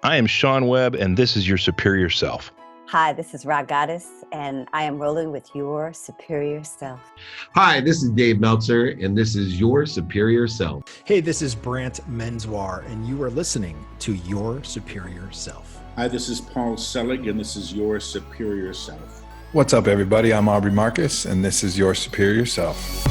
I am Sean Webb, and this is Your Superior Self. Hi, this is Rock Goddess, and I am rolling with Your Superior Self. Hi, this is Dave Meltzer, and this is Your Superior Self. Hey, this is Brant Menswar, and you are listening to Your Superior Self. Hi, this is Paul Selig, and this is Your Superior Self. What's up, everybody? I'm Aubrey Marcus, and this is Your Superior Self.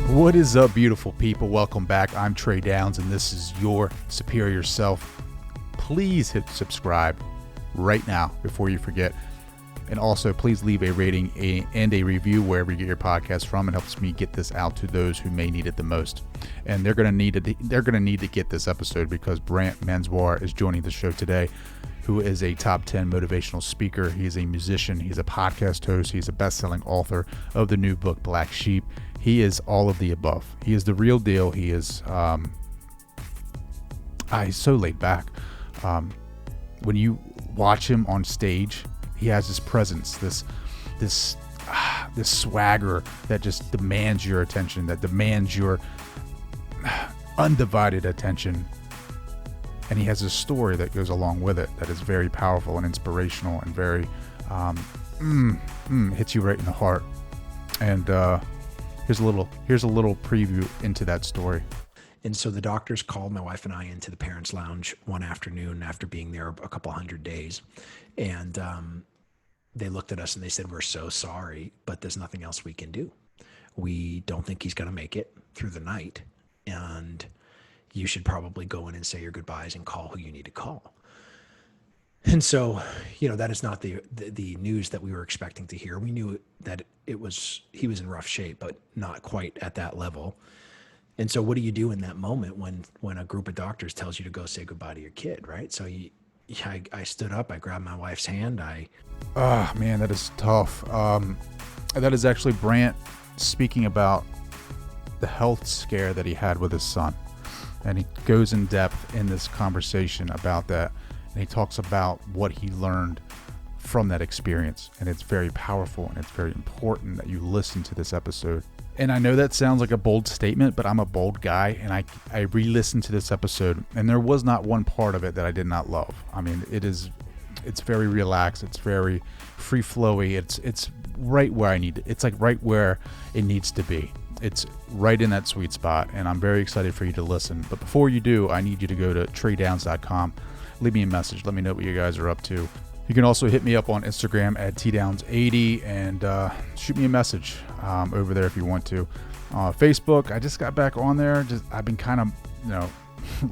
What is up, beautiful people? Welcome back. I'm Trey Downs, and this is Your Superior Self. Please hit subscribe right now before you forget. And also, please leave a rating and a review wherever you get your podcast from. It helps me get this out to those who may need it the most. And they're going to need to get this episode because Brant Menswar is joining the show today, who is a top 10 motivational speaker. He's a musician. He's a podcast host. He's a best-selling author of the new book, Black Sheep. He is all of the above. He is the real deal. He is he's so laid back. When you watch him on stage, he has this presence, this swagger that just demands your attention, that demands your undivided attention. And he has a story that goes along with it that is very powerful and inspirational and very hits you right in the heart. And here's a little preview into that story. And so the doctors called my wife and I into the parents' lounge one afternoon after being there a couple hundred days. And they looked at us and they said, "We're so sorry, but there's nothing else we can do. We don't think he's going to make it through the night. And you should probably go in and say your goodbyes and call who you need to call." And so, that is not the news that we were expecting to hear. We knew that he was in rough shape, but not quite at that level. And so what do you do in that moment when a group of doctors tells you to go say goodbye to your kid, right? So I stood up, I grabbed my wife's hand. Man, that is tough. That is actually Brant speaking about the health scare that he had with his son. And he goes in depth in this conversation about that. And he talks about what he learned from that experience. And it's very powerful and it's very important that you listen to this episode. And I know that sounds like a bold statement, but I'm a bold guy. And I re-listened to this episode and there was not one part of it that I did not love. I mean, it's very relaxed. It's very free flowy. It's right where I need it. It's like right where it needs to be. It's right in that sweet spot. And I'm very excited for you to listen. But before you do, I need you to go to treydowns.com. Leave me a message. Let me know what you guys are up to. You can also hit me up on Instagram at tdowns80 and shoot me a message over there if you want to. Facebook, I just got back on there. I've been kind of,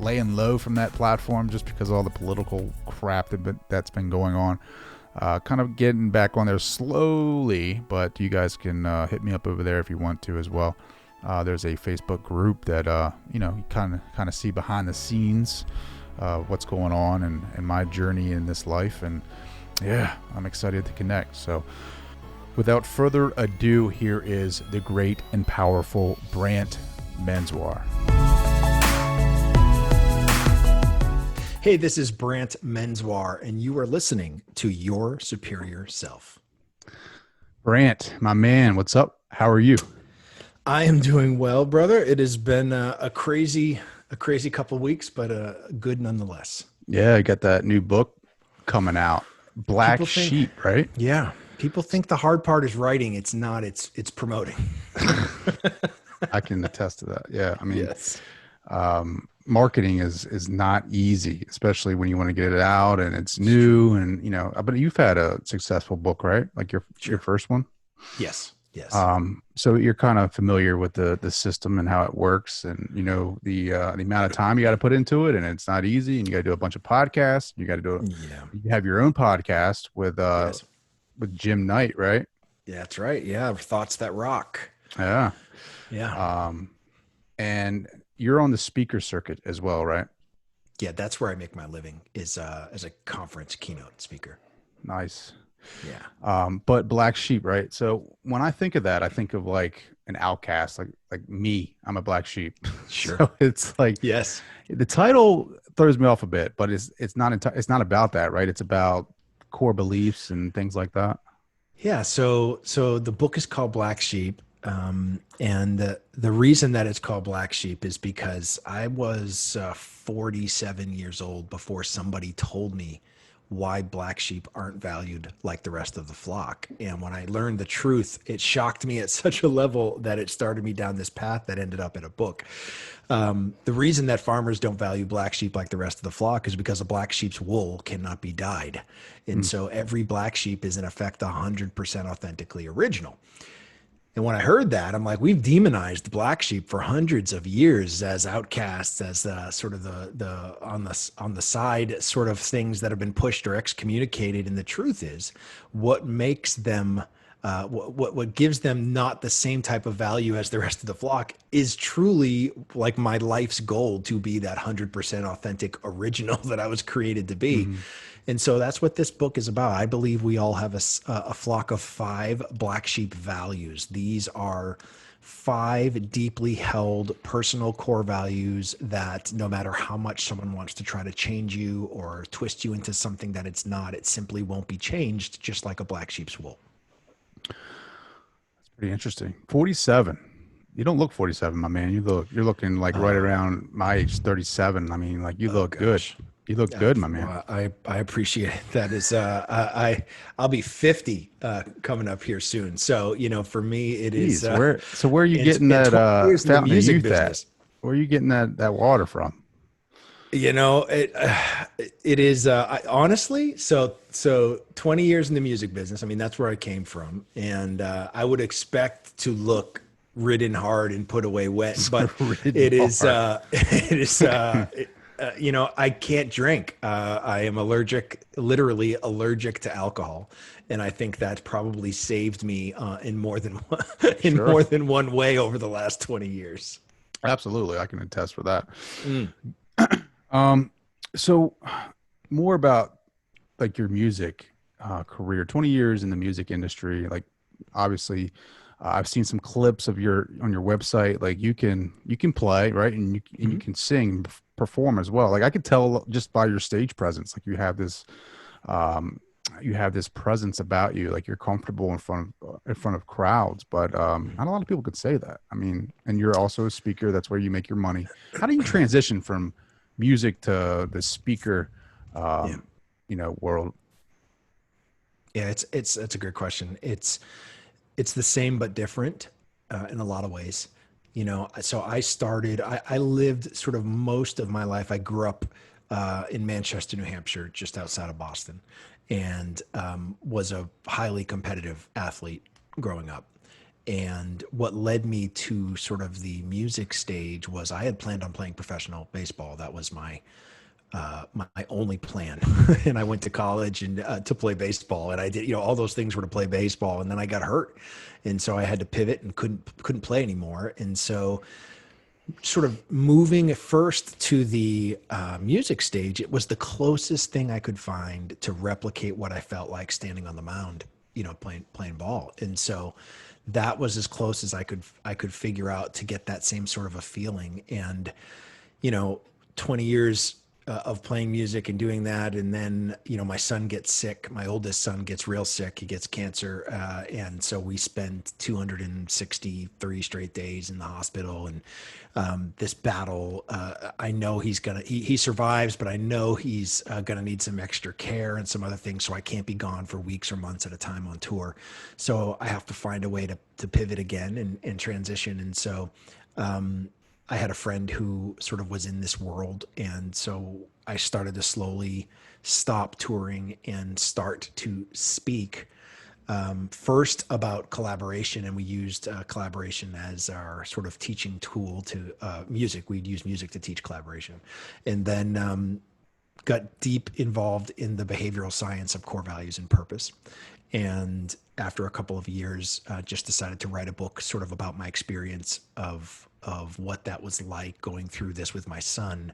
laying low from that platform just because of all the political crap that's been going on. Kind of getting back on there slowly, but you guys can hit me up over there if you want to as well. There's a Facebook group that you kind of see behind the scenes what's going on and my journey in this life, and yeah, I'm excited to connect. So without further ado, here is the great and powerful Brant Menswar. Hey, this is Brant Menswar, and you are listening to Your Superior Self. Brant, my man, what's up? How are you? I am doing well, brother. It has been a crazy couple of weeks, but good nonetheless. Yeah, I got that new book coming out, Black Sheep, right? Yeah. People think the hard part is writing. It's not. It's promoting. I can attest to that. Yeah. I mean, yes. Marketing is not easy, especially when you want to get it out and it's new and, but you've had a successful book, right? Like your first one? Yes. Yes. So you're kind of familiar with the system and how it works and, the amount of time you got to put into it, and it's not easy, and you got to do a bunch of podcasts. You got to do it. Yeah. You have your own podcast with Jim Knight, right? Yeah, that's right. Yeah. Thoughts That Rock. Yeah. Yeah. And you're on the speaker circuit as well, right? Yeah. That's where I make my living is as a conference keynote speaker. Nice. Yeah. But Black Sheep, right? So when I think of that, I think of like an outcast, like me. I'm a black sheep. Sure. So it's like, yes, the title throws me off a bit, but it's not about that, right? It's about core beliefs and things like that. Yeah. So the book is called Black Sheep. And the reason that it's called Black Sheep is because I was 47 years old before somebody told me why black sheep aren't valued like the rest of the flock. And when I learned the truth, it shocked me at such a level that it started me down this path that ended up in a book. The reason that farmers don't value black sheep like the rest of the flock is because a black sheep's wool cannot be dyed. And so every black sheep is in effect 100% authentically original. And when I heard that, I'm like, we've demonized black sheep for hundreds of years as outcasts, as sort of the on the side sort of things that have been pushed or excommunicated. And the truth is, what makes them, what gives them not the same type of value as the rest of the flock is truly like my life's goal to be that 100% authentic original that I was created to be. And so that's what this book is about. I believe we all have a flock of 5 black sheep values. These are 5 deeply held personal core values that no matter how much someone wants to try to change you or twist you into something that it's not, it simply won't be changed, just like a black sheep's wool. That's pretty interesting. 47. You don't look 47, my man. You're looking like right around my age, 37. I mean, like you look good. You look good, my man. Well, I appreciate it. That is, I'll be 50 coming up here soon. So, for me, it is. Where are you getting that fountain of youth at? Where are you getting that water from? It is honestly. So 20 years in the music business. I mean, that's where I came from, and I would expect to look ridden hard and put away wet, but it is. I can't drink. I am literally allergic to alcohol. And I think that probably saved me in more than one way over the last 20 years. Absolutely. I can attest for that. So more about like your music career, 20 years in the music industry. Like obviously I've seen some clips of on your website. Like you can play, right. And you can sing, perform as well. Like I could tell just by your stage presence, like you have this presence about you, like you're comfortable in front of crowds, but not a lot of people could say that. I mean, and you're also a speaker. That's where you make your money. How do you transition from music to the speaker, world? Yeah, it's a great question. It's the same, but different in a lot of ways. So I lived sort of most of my life. I grew up in Manchester, New Hampshire, just outside of Boston, and was a highly competitive athlete growing up. And what led me to sort of the music stage was I had planned on playing professional baseball. That was my only plan. And I went to college and to play baseball, and I did, all those things were to play baseball. And then I got hurt. And so I had to pivot and couldn't play anymore. And so sort of moving first to the music stage, it was the closest thing I could find to replicate what I felt like standing on the mound, playing ball. And so that was as close as I could figure out to get that same sort of a feeling. And, 20 years of playing music and doing that. And then, my son gets sick. My oldest son gets real sick. He gets cancer. And so we spent 263 straight days in the hospital. And this battle, I know he survives, but I know he's going to need some extra care and some other things. So I can't be gone for weeks or months at a time on tour. So I have to find a way to pivot again and transition. And so, I had a friend who sort of was in this world. And so I started to slowly stop touring and start to speak first about collaboration. And we used collaboration as our sort of teaching tool to music. We'd use music to teach collaboration. And then got deep involved in the behavioral science of core values and purpose. And after a couple of years, just decided to write a book sort of about my experience of what that was like going through this with my son,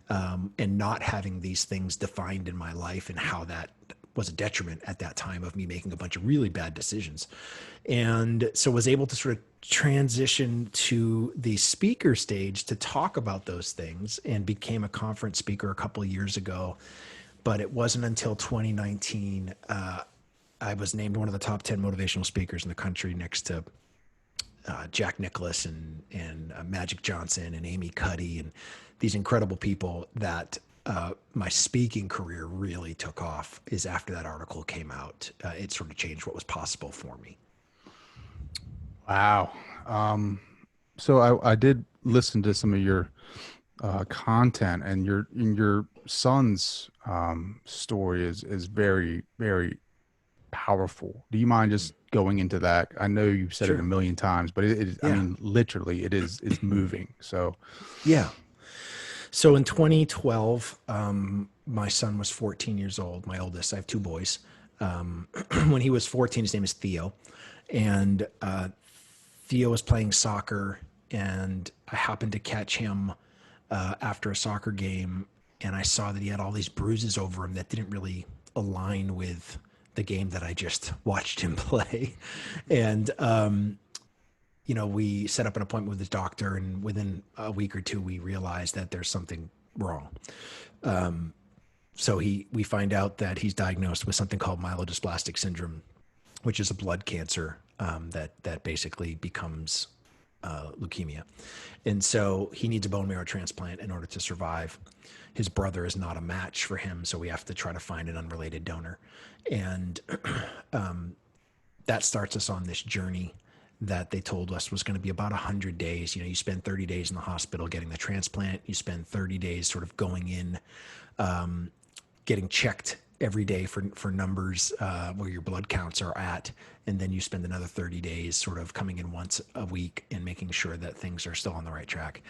and not having these things defined in my life and how that was a detriment at that time of me making a bunch of really bad decisions. And so was able to sort of transition to the speaker stage to talk about those things, and became a conference speaker a couple of years ago. But it wasn't until 2019, I was named one of the top 10 motivational speakers in the country next to Jack Nicklaus and Magic Johnson and Amy Cuddy and these incredible people that my speaking career really took off is after that article came out. It sort of changed what was possible for me. Wow. So I did listen to some of your content, and your son's story is very, very powerful. Do you mind just going into that? I know you've said it a million times, but I mean, literally it's moving. So yeah. So in 2012, my son was 14 years old, my oldest. I have two boys. When he was 14, his name is Theo. And Theo was playing soccer, and I happened to catch him after a soccer game, and I saw that he had all these bruises over him that didn't really align with the game that I just watched him play. And we set up an appointment with his doctor, and within a week or two, we realized that there's something wrong. So we find out that he's diagnosed with something called myelodysplastic syndrome, which is a blood cancer that basically becomes leukemia. And so he needs a bone marrow transplant in order to survive. His brother is not a match for him, so we have to try to find an unrelated donor. And that starts us on this journey that they told us was going to be about 100 days. You spend 30 days in the hospital getting the transplant. You spend 30 days sort of going in, getting checked every day for numbers where your blood counts are at. And then you spend another 30 days sort of coming in once a week and making sure that things are still on the right track.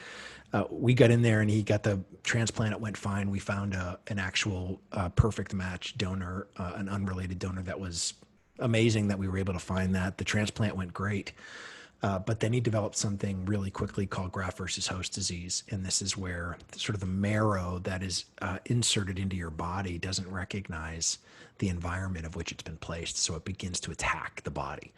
We got in there and he got the transplant. It went fine. We found an actual perfect match donor, an unrelated donor that was amazing that we were able to find that. The transplant went great. But then he developed something really quickly called graft versus host disease. And this is where sort of the marrow that is inserted into your body doesn't recognize the environment of which it's been placed. So it begins to attack the body.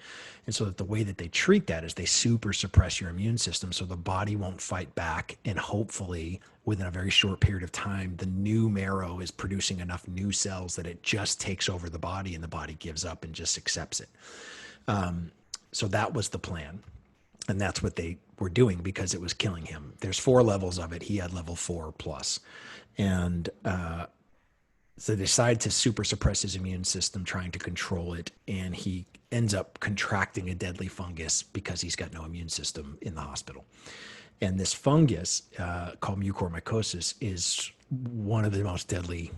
And so that the way that they treat that is they super suppress your immune system so the body won't fight back. And hopefully within a very short period of time, the new marrow is producing enough new cells that it just takes over the body and the body gives up and just accepts it. So that was the plan. And that's what they were doing because it was killing him. There's 4 levels of it. He had level 4 plus. And so they decided to super suppress his immune system, trying to control it. And he ends up contracting a deadly fungus because he's got no immune system in the hospital. And this fungus called mucormycosis is one of the most deadly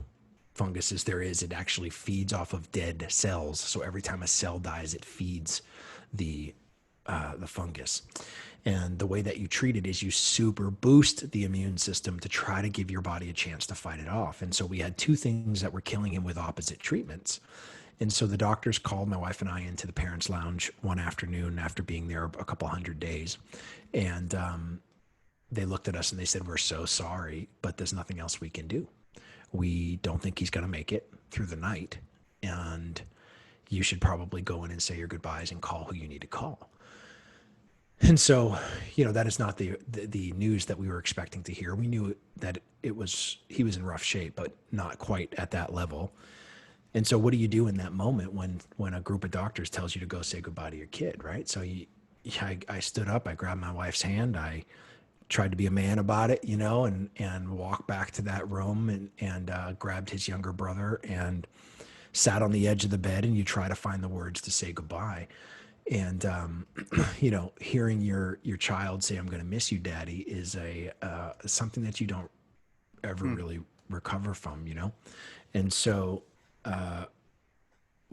funguses there is. It actually feeds off of dead cells. So every time a cell dies, it feeds the fungus. And the way that you treat it is you super boost the immune system to try to give your body a chance to fight it off. And so we had 2 things that were killing him with opposite treatments. And so the doctors called my wife and I into the parents' lounge one afternoon after being there a couple 100 days. And they looked at us and they said, "We're so sorry, but there's nothing else we can do. We don't think he's going to make it through the night. And you should probably go in and say your goodbyes and call who you need to call." And so, that is not the news that we were expecting to hear. We knew that he was in rough shape, but not quite at that level. And so what do you do in that moment when a group of doctors tells you to go say goodbye to your kid, right? So I stood up, I grabbed my wife's hand, I tried to be a man about it, and walked back to that room and grabbed his younger brother and sat on the edge of the bed, and you try to find the words to say goodbye. And, hearing your child say, "I'm going to miss you, Daddy," is something that you don't ever really recover from, And so,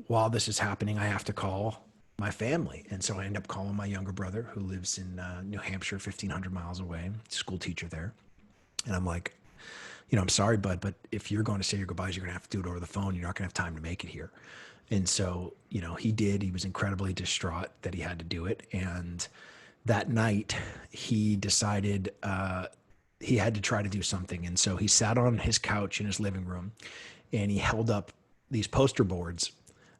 while this is happening, I have to call my family. And so I end up calling my younger brother who lives in New Hampshire, 1,500 miles away, school teacher there. And I'm like, "I'm sorry, bud, but if you're going to say your goodbyes, you're going to have to do it over the phone. You're not going to have time to make it here." And so, he did. He was incredibly distraught that he had to do it. And that night, he decided he had to try to do something. And so he sat on his couch in his living room, and he held up these poster boards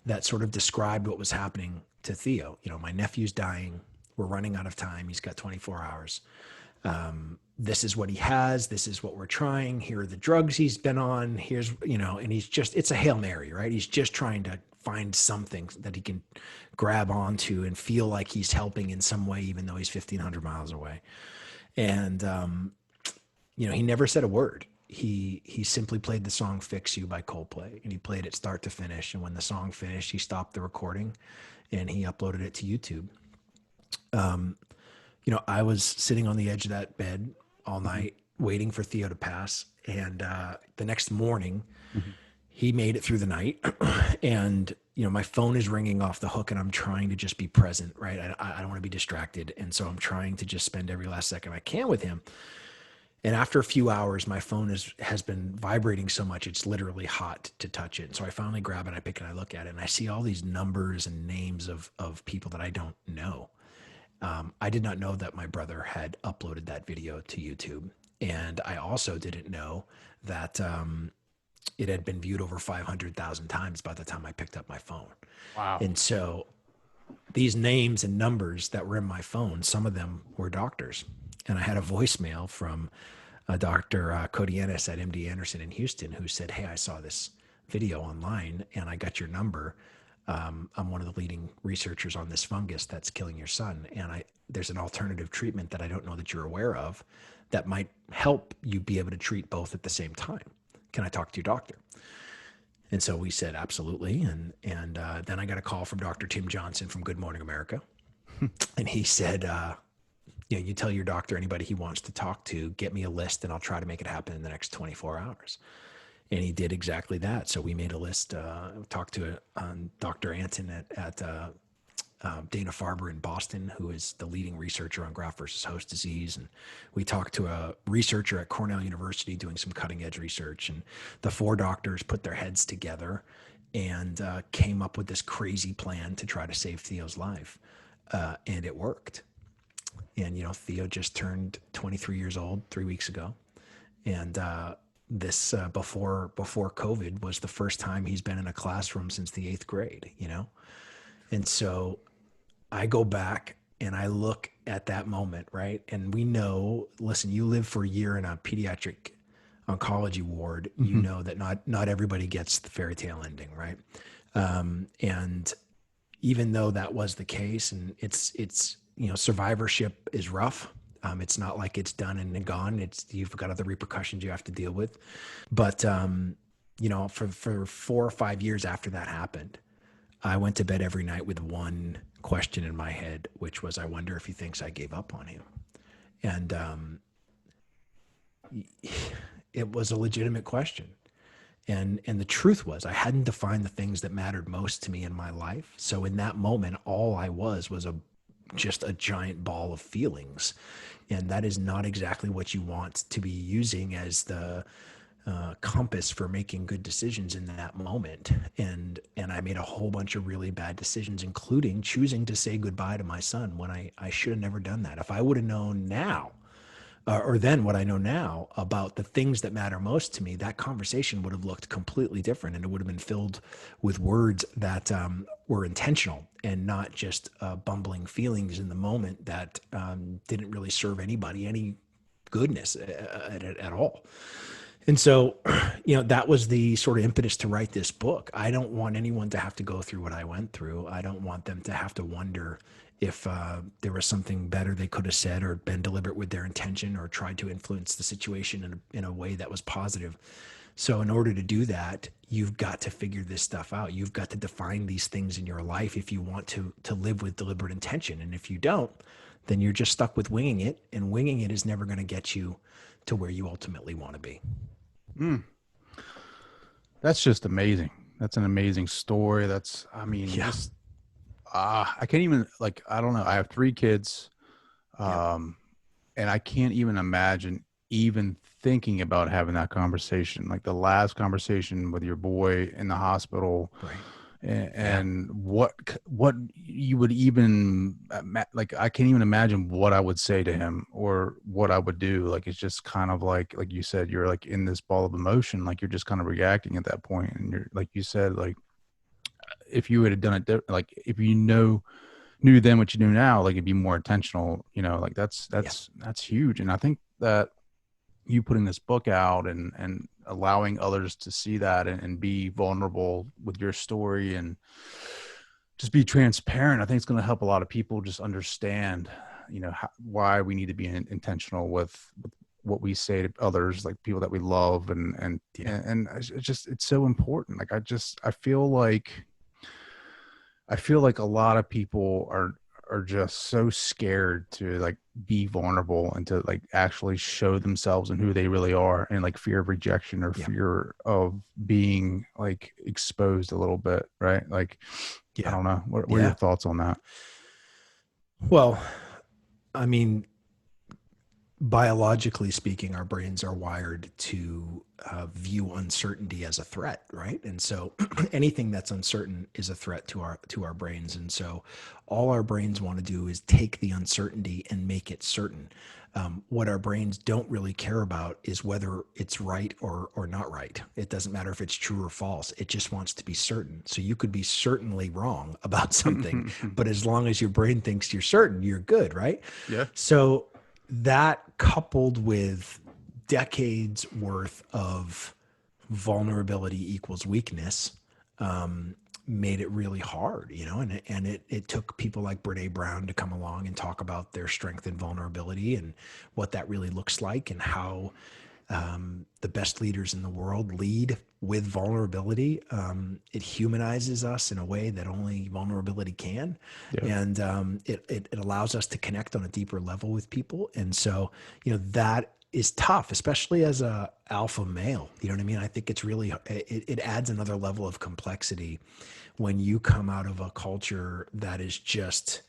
that sort of described what was happening to Theo. "My nephew's dying. We're running out of time. He's got 24 hours. This is what he has. This is what we're trying. Here are the drugs he's been on. Here's, and it's a Hail Mary, right? He's just trying to find something that he can grab onto and feel like he's helping in some way, even though he's 1,500 miles away. And, he never said a word. He simply played the song Fix You by Coldplay, and he played it start to finish. And when the song finished, he stopped the recording and he uploaded it to YouTube. I was sitting on the edge of that bed all night waiting for Theo to pass. And the next morning, he made it through the night. And, my phone is ringing off the hook and I'm trying to just be present, right? I don't want to be distracted. And so I'm trying to just spend every last second I can with him. And after a few hours, my phone has been vibrating so much, it's literally hot to touch it. And so I finally grab it, I pick it, and I look at it, and I see all these numbers and names of people that I don't know. I did not know that my brother had uploaded that video to YouTube. And I also didn't know that it had been viewed over 500,000 times by the time I picked up my phone. Wow. And so these names and numbers that were in my phone, some of them were doctors. And I had a voicemail from Dr. Cody Ennis at MD Anderson in Houston who said, "Hey, I saw this video online and I got your number. I'm one of the leading researchers on this fungus that's killing your son. And there's an alternative treatment that I don't know that you're aware of that might help you be able to treat both at the same time. Can I talk to your doctor?" And so we said, absolutely. And then I got a call from Dr. Tim Johnson from Good Morning America. And he said, you tell your doctor, anybody he wants to talk to, get me a list and I'll try to make it happen in the next 24 hours. And he did exactly that. So we made a list, talked to Dr. Anton at Dana-Farber in Boston, who is the leading researcher on graft versus host disease. And we talked to a researcher at Cornell University doing some cutting edge research. And the 4 doctors put their heads together and came up with this crazy plan to try to save Theo's life. And it worked. And, Theo just turned 23 years old 3 weeks ago. And this before COVID was the first time he's been in a classroom since the 8th grade, And so I go back and I look at that moment, right? And we know, listen, you live for a year in a pediatric oncology ward, you know that not everybody gets the fairy tale ending, right? And even though that was the case, and it's survivorship is rough. It's not like it's done and gone. You've got other repercussions you have to deal with. But, for 4 or 5 years after that happened, I went to bed every night with one question in my head, which was, I wonder if he thinks I gave up on him. And it was a legitimate question. And the truth was, I hadn't defined the things that mattered most to me in my life. So in that moment, all I was just a giant ball of feelings. And that is not exactly what you want to be using as the compass for making good decisions in that moment. And I made a whole bunch of really bad decisions, including choosing to say goodbye to my son when I should have never done that. If I would have known now, or then what I know now about the things that matter most to me, that conversation would have looked completely different, and it would have been filled with words that were intentional and not just bumbling feelings in the moment that didn't really serve anybody any goodness at all. And so, that was the sort of impetus to write this book. I don't want anyone to have to go through what I went through. I don't want them to have to wonder if there was something better they could have said or been deliberate with their intention or tried to influence the situation in a way that was positive. So in order to do that, you've got to figure this stuff out. You've got to define these things in your life if you want to live with deliberate intention. And if you don't, then you're just stuck with winging it, and winging it is never going to get you to where you ultimately want to be. That's just amazing. That's an amazing story. I can't even, I don't know. I have 3 kids, and I can't even imagine even thinking about having that conversation, like the last conversation with your boy in the hospital, Right. and what you would even, I can't even imagine what I would say to him or what I would do. It's just kind of like you said, you're in this ball of emotion, you're just kind of reacting at that point. And you're, like you said, if you would have done it, if knew then what you do now, like it'd be more intentional, like that's huge. And I think that you putting this book out and allowing others to see that and be vulnerable with your story and just be transparent, I think it's going to help a lot of people just understand, why we need to be intentional with what we say to others, like people that we love. And it's so important. Like, I feel like a lot of people are just so scared to like be vulnerable and to like actually show themselves and who they really are, and like fear of rejection or fear of being like exposed a little bit. Right. Like, I don't know. What are your thoughts on that? Well, I mean, biologically speaking, our brains are wired to view uncertainty as a threat, right? And so anything that's uncertain is a threat to our brains. And so all our brains want to do is take the uncertainty and make it certain. What our brains don't really care about is whether it's right or not right. It doesn't matter if it's true or false. It just wants to be certain. So you could be certainly wrong about something, but as long as your brain thinks you're certain, you're good, right? Yeah. So that, coupled with decades worth of vulnerability equals weakness, made it really hard, and it took people like Brene Brown to come along and talk about their strength and vulnerability and what that really looks like, and how the best leaders in the world lead with vulnerability. It humanizes us in a way that only vulnerability can. Yeah. And it allows us to connect on a deeper level with people. And so, that is tough, especially as a alpha male. You know what I mean? I think it's really, it adds another level of complexity when you come out of a culture that is just,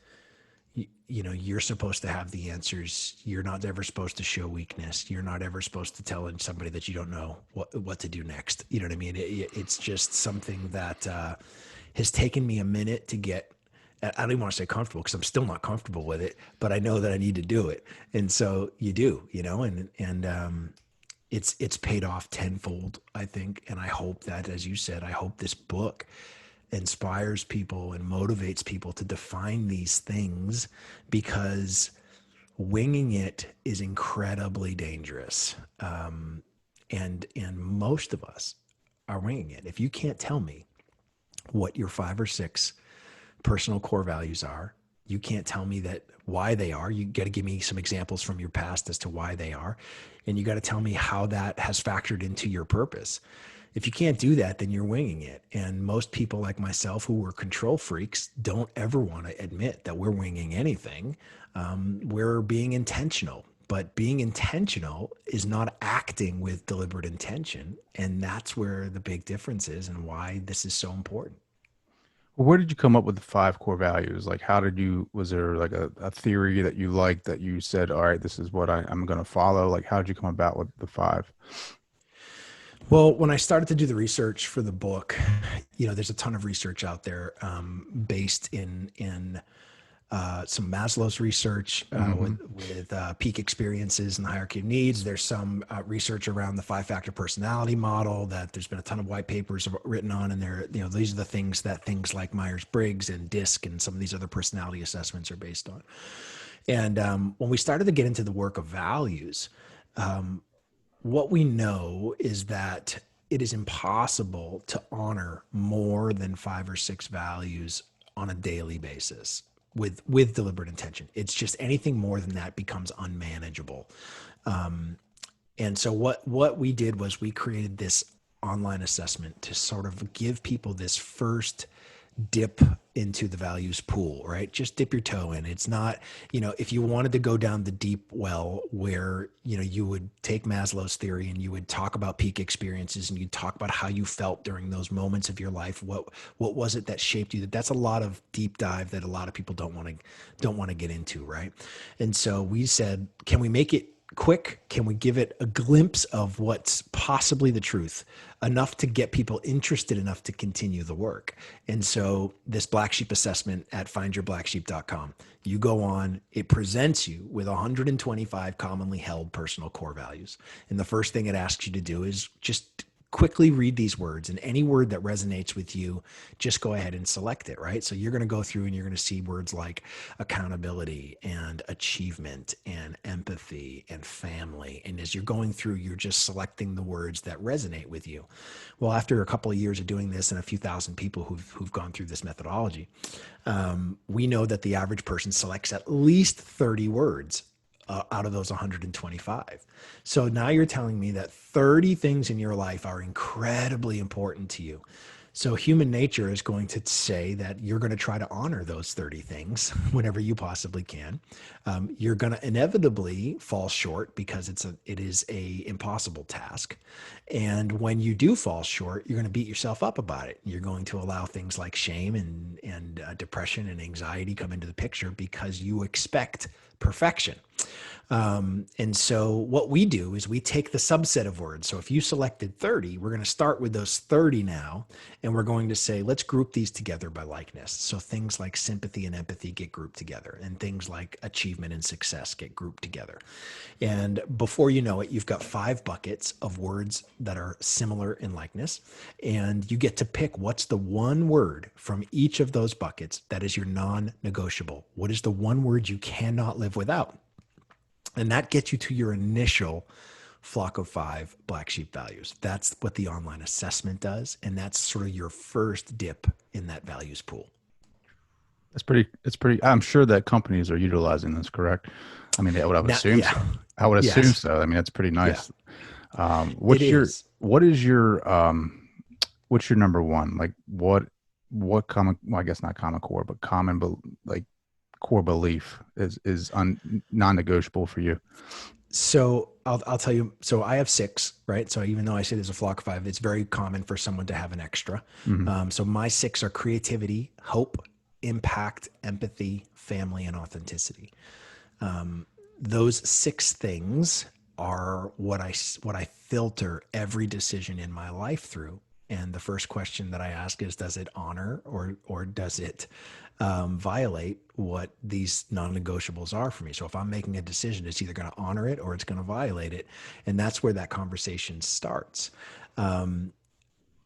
you're supposed to have the answers. You're not ever supposed to show weakness. You're not ever supposed to tell somebody that you don't know what to do next. You know what I mean? It's just something that has taken me a minute to get. I don't even want to say comfortable, because I'm still not comfortable with it, but I know that I need to do it. And so you do, and it's paid off tenfold, I think. And I hope that, as you said, I hope this book inspires people and motivates people to define these things, because winging it is incredibly dangerous. And most of us are winging it. If you can't tell me what your 5 or 6 personal core values are, you can't tell me why they are. You got to give me some examples from your past as to why they are. And you got to tell me how that has factored into your purpose. If you can't do that, then you're winging it. And most people like myself, who were control freaks, don't ever want to admit that we're winging anything. We're being intentional. But being intentional is not acting with deliberate intention. And that's where the big difference is, and why this is so important. Where did you come up with the 5 core values? Like, was there like a theory that you liked that you said, all right, this is what I'm going to follow? Like, how did you come about with the 5? Well, when I started to do the research for the book, there's a ton of research out there based in some Maslow's research with peak experiences and the hierarchy of needs. There's some research around the 5-factor personality model that there's been a ton of white papers written on, and these are the things that things like Myers-Briggs and DISC and some of these other personality assessments are based on. And when we started to get into the work of values, what we know is that it is impossible to honor more than 5 or 6 values on a daily basis with deliberate intention. It's just anything more than that becomes unmanageable. And so what we did was we created this online assessment to sort of give people this first dip into the values pool, right? Just dip your toe in. It's not, if you wanted to go down the deep well where, you would take Maslow's theory and you would talk about peak experiences and you'd talk about how you felt during those moments of your life. What was it that shaped you? That's a lot of deep dive that a lot of people don't want to get into, right? And so we said, can we make it quick? Can we give it a glimpse of what's possibly the truth, enough to get people interested enough to continue the work? And so this Black Sheep assessment at findyourblacksheep.com, you go on, it presents you with 125 commonly held personal core values. And the first thing it asks you to do is just quickly read these words, and any word that resonates with you, just go ahead and select it, right? So you're going to go through and you're going to see words like accountability and achievement and empathy and family. And as you're going through, you're just selecting the words that resonate with you. Well, after a couple of years of doing this and a few thousand people who've gone through this methodology, we know that the average person selects at least 30 words out of those 125. So now you're telling me that 30 things in your life are incredibly important to you. So human nature is going to say that you're going to try to honor those 30 things whenever you possibly can. You're going to inevitably fall short because it is a impossible task. And when you do fall short, you're going to beat yourself up about it. You're going to allow things like shame and depression and anxiety come into the picture because you expect perfection. And so what we do is we take the subset of words. So if you selected 30, we're going to start with those 30 now, and we're going to say, let's group these together by likeness. So things like sympathy and empathy get grouped together, and things like achievement and success get grouped together. And before you know it, you've got 5 buckets of words that are similar in likeness, and you get to pick what's the one word from each of those buckets that is your non-negotiable. What is the one word you cannot live without? And that gets you to your initial flock of 5 black sheep values. That's what the online assessment does. And that's sort of your first dip in that values pool. It's pretty, I'm sure that companies are utilizing this, correct? I mean, I would assume so. I would assume so. I mean, that's pretty nice. Yeah. What's your number one? Like what common, well, I guess not common core, but common, but like core belief is non-negotiable for you? So I'll tell you, so I have 6, right? So even though I say there's a flock of 5, it's very common for someone to have an extra. Mm-hmm. So my 6 are creativity, hope, impact, empathy, family, and authenticity. Those 6 things are what I filter every decision in my life through. And the first question that I ask is, does it honor or does it violate what these non-negotiables are for me? So if I'm making a decision, it's either going to honor it or it's going to violate it. And that's where that conversation starts.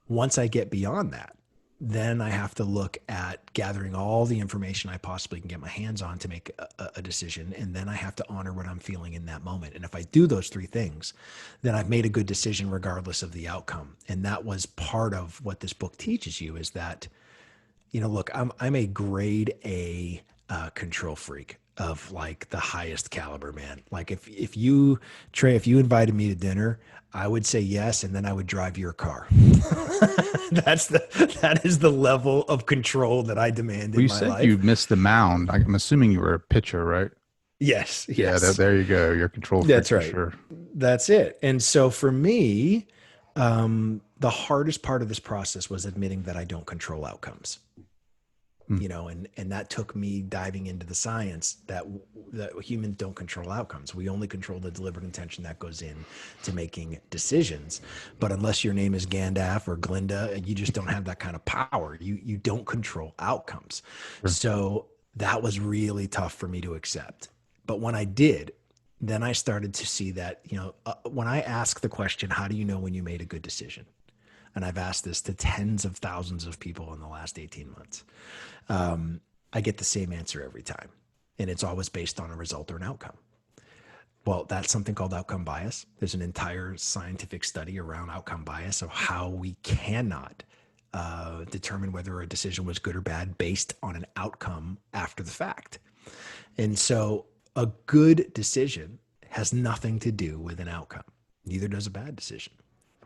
Once I get beyond that, then I have to look at gathering all the information I possibly can get my hands on to make a decision. And then I have to honor what I'm feeling in that moment. And if I do those 3 things, then I've made a good decision regardless of the outcome. And that was part of what this book teaches you, is that, look, I'm a grade A control freak of like the highest caliber, man. Like if you invited me to dinner, I would say yes, and then I would drive your car. That is the level of control that I demand in my life. You said you missed the mound. I'm assuming you were a pitcher, right? Yes. Yeah, there you go. You're control freak. That's right. For sure. That's it. And so for me, the hardest part of this process was admitting that I don't control outcomes. And that took me diving into the science that humans don't control outcomes. We only control the deliberate intention that goes in to making decisions. But unless your name is Gandalf or Glinda, you just don't have that kind of power. You don't control outcomes. Sure. So that was really tough for me to accept. But when I did, then I started to see that, when I ask the question, how do you know when you made a good decision? And I've asked this to tens of thousands of people in the last 18 months. I get the same answer every time. And it's always based on a result or an outcome. Well, that's something called outcome bias. There's an entire scientific study around outcome bias of how we cannot determine whether a decision was good or bad based on an outcome after the fact. And so a good decision has nothing to do with an outcome. Neither does a bad decision.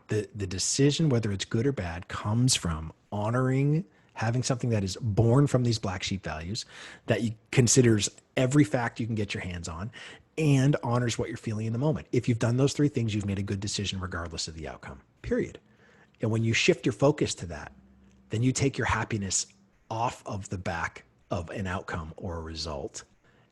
The decision, whether it's good or bad, comes from honoring, having something that is born from these black sheep values, that you considers every fact you can get your hands on, and honors what you're feeling in the moment. If you've done those 3 things, you've made a good decision regardless of the outcome, period. And when you shift your focus to that, then you take your happiness off of the back of an outcome or a result.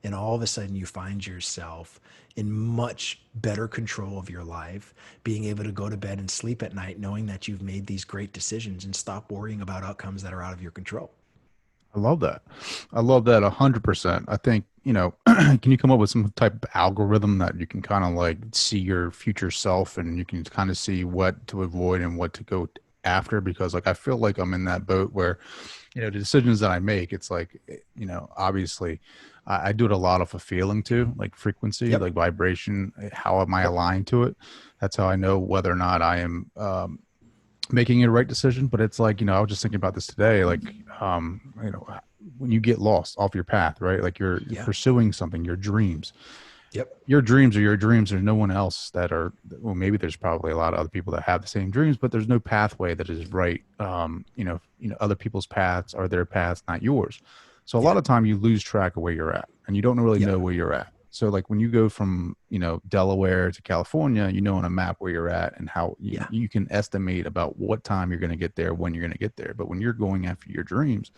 And all of a sudden you find yourself in much better control of your life, being able to go to bed and sleep at night, knowing that you've made these great decisions and stop worrying about outcomes that are out of your control. I love that. I love that 100%. I think, can you come up with some type of algorithm that you can kind of like see your future self and you can kind of see what to avoid and what to go after? Because like, I feel like I'm in that boat where, the decisions that I make, it's like, obviously I do it a lot of a feeling too, like frequency, Yep. like vibration. How am I aligned to it? That's how I know whether or not I am, making a right decision. But it's like, I was just thinking about this today, like, when you get lost off your path, right? Like you're pursuing something, your dreams. Yep. Your dreams are your dreams. There's no one else well, maybe there's probably a lot of other people that have the same dreams, but there's no pathway that is right. Other people's paths are their paths, not yours. So a lot of time you lose track of where you're at and you don't really know where you're at. So like when you go from, Delaware to California, on a map where you're at and how you can estimate about what time you're going to get there, when you're going to get there. But when you're going after your dreams,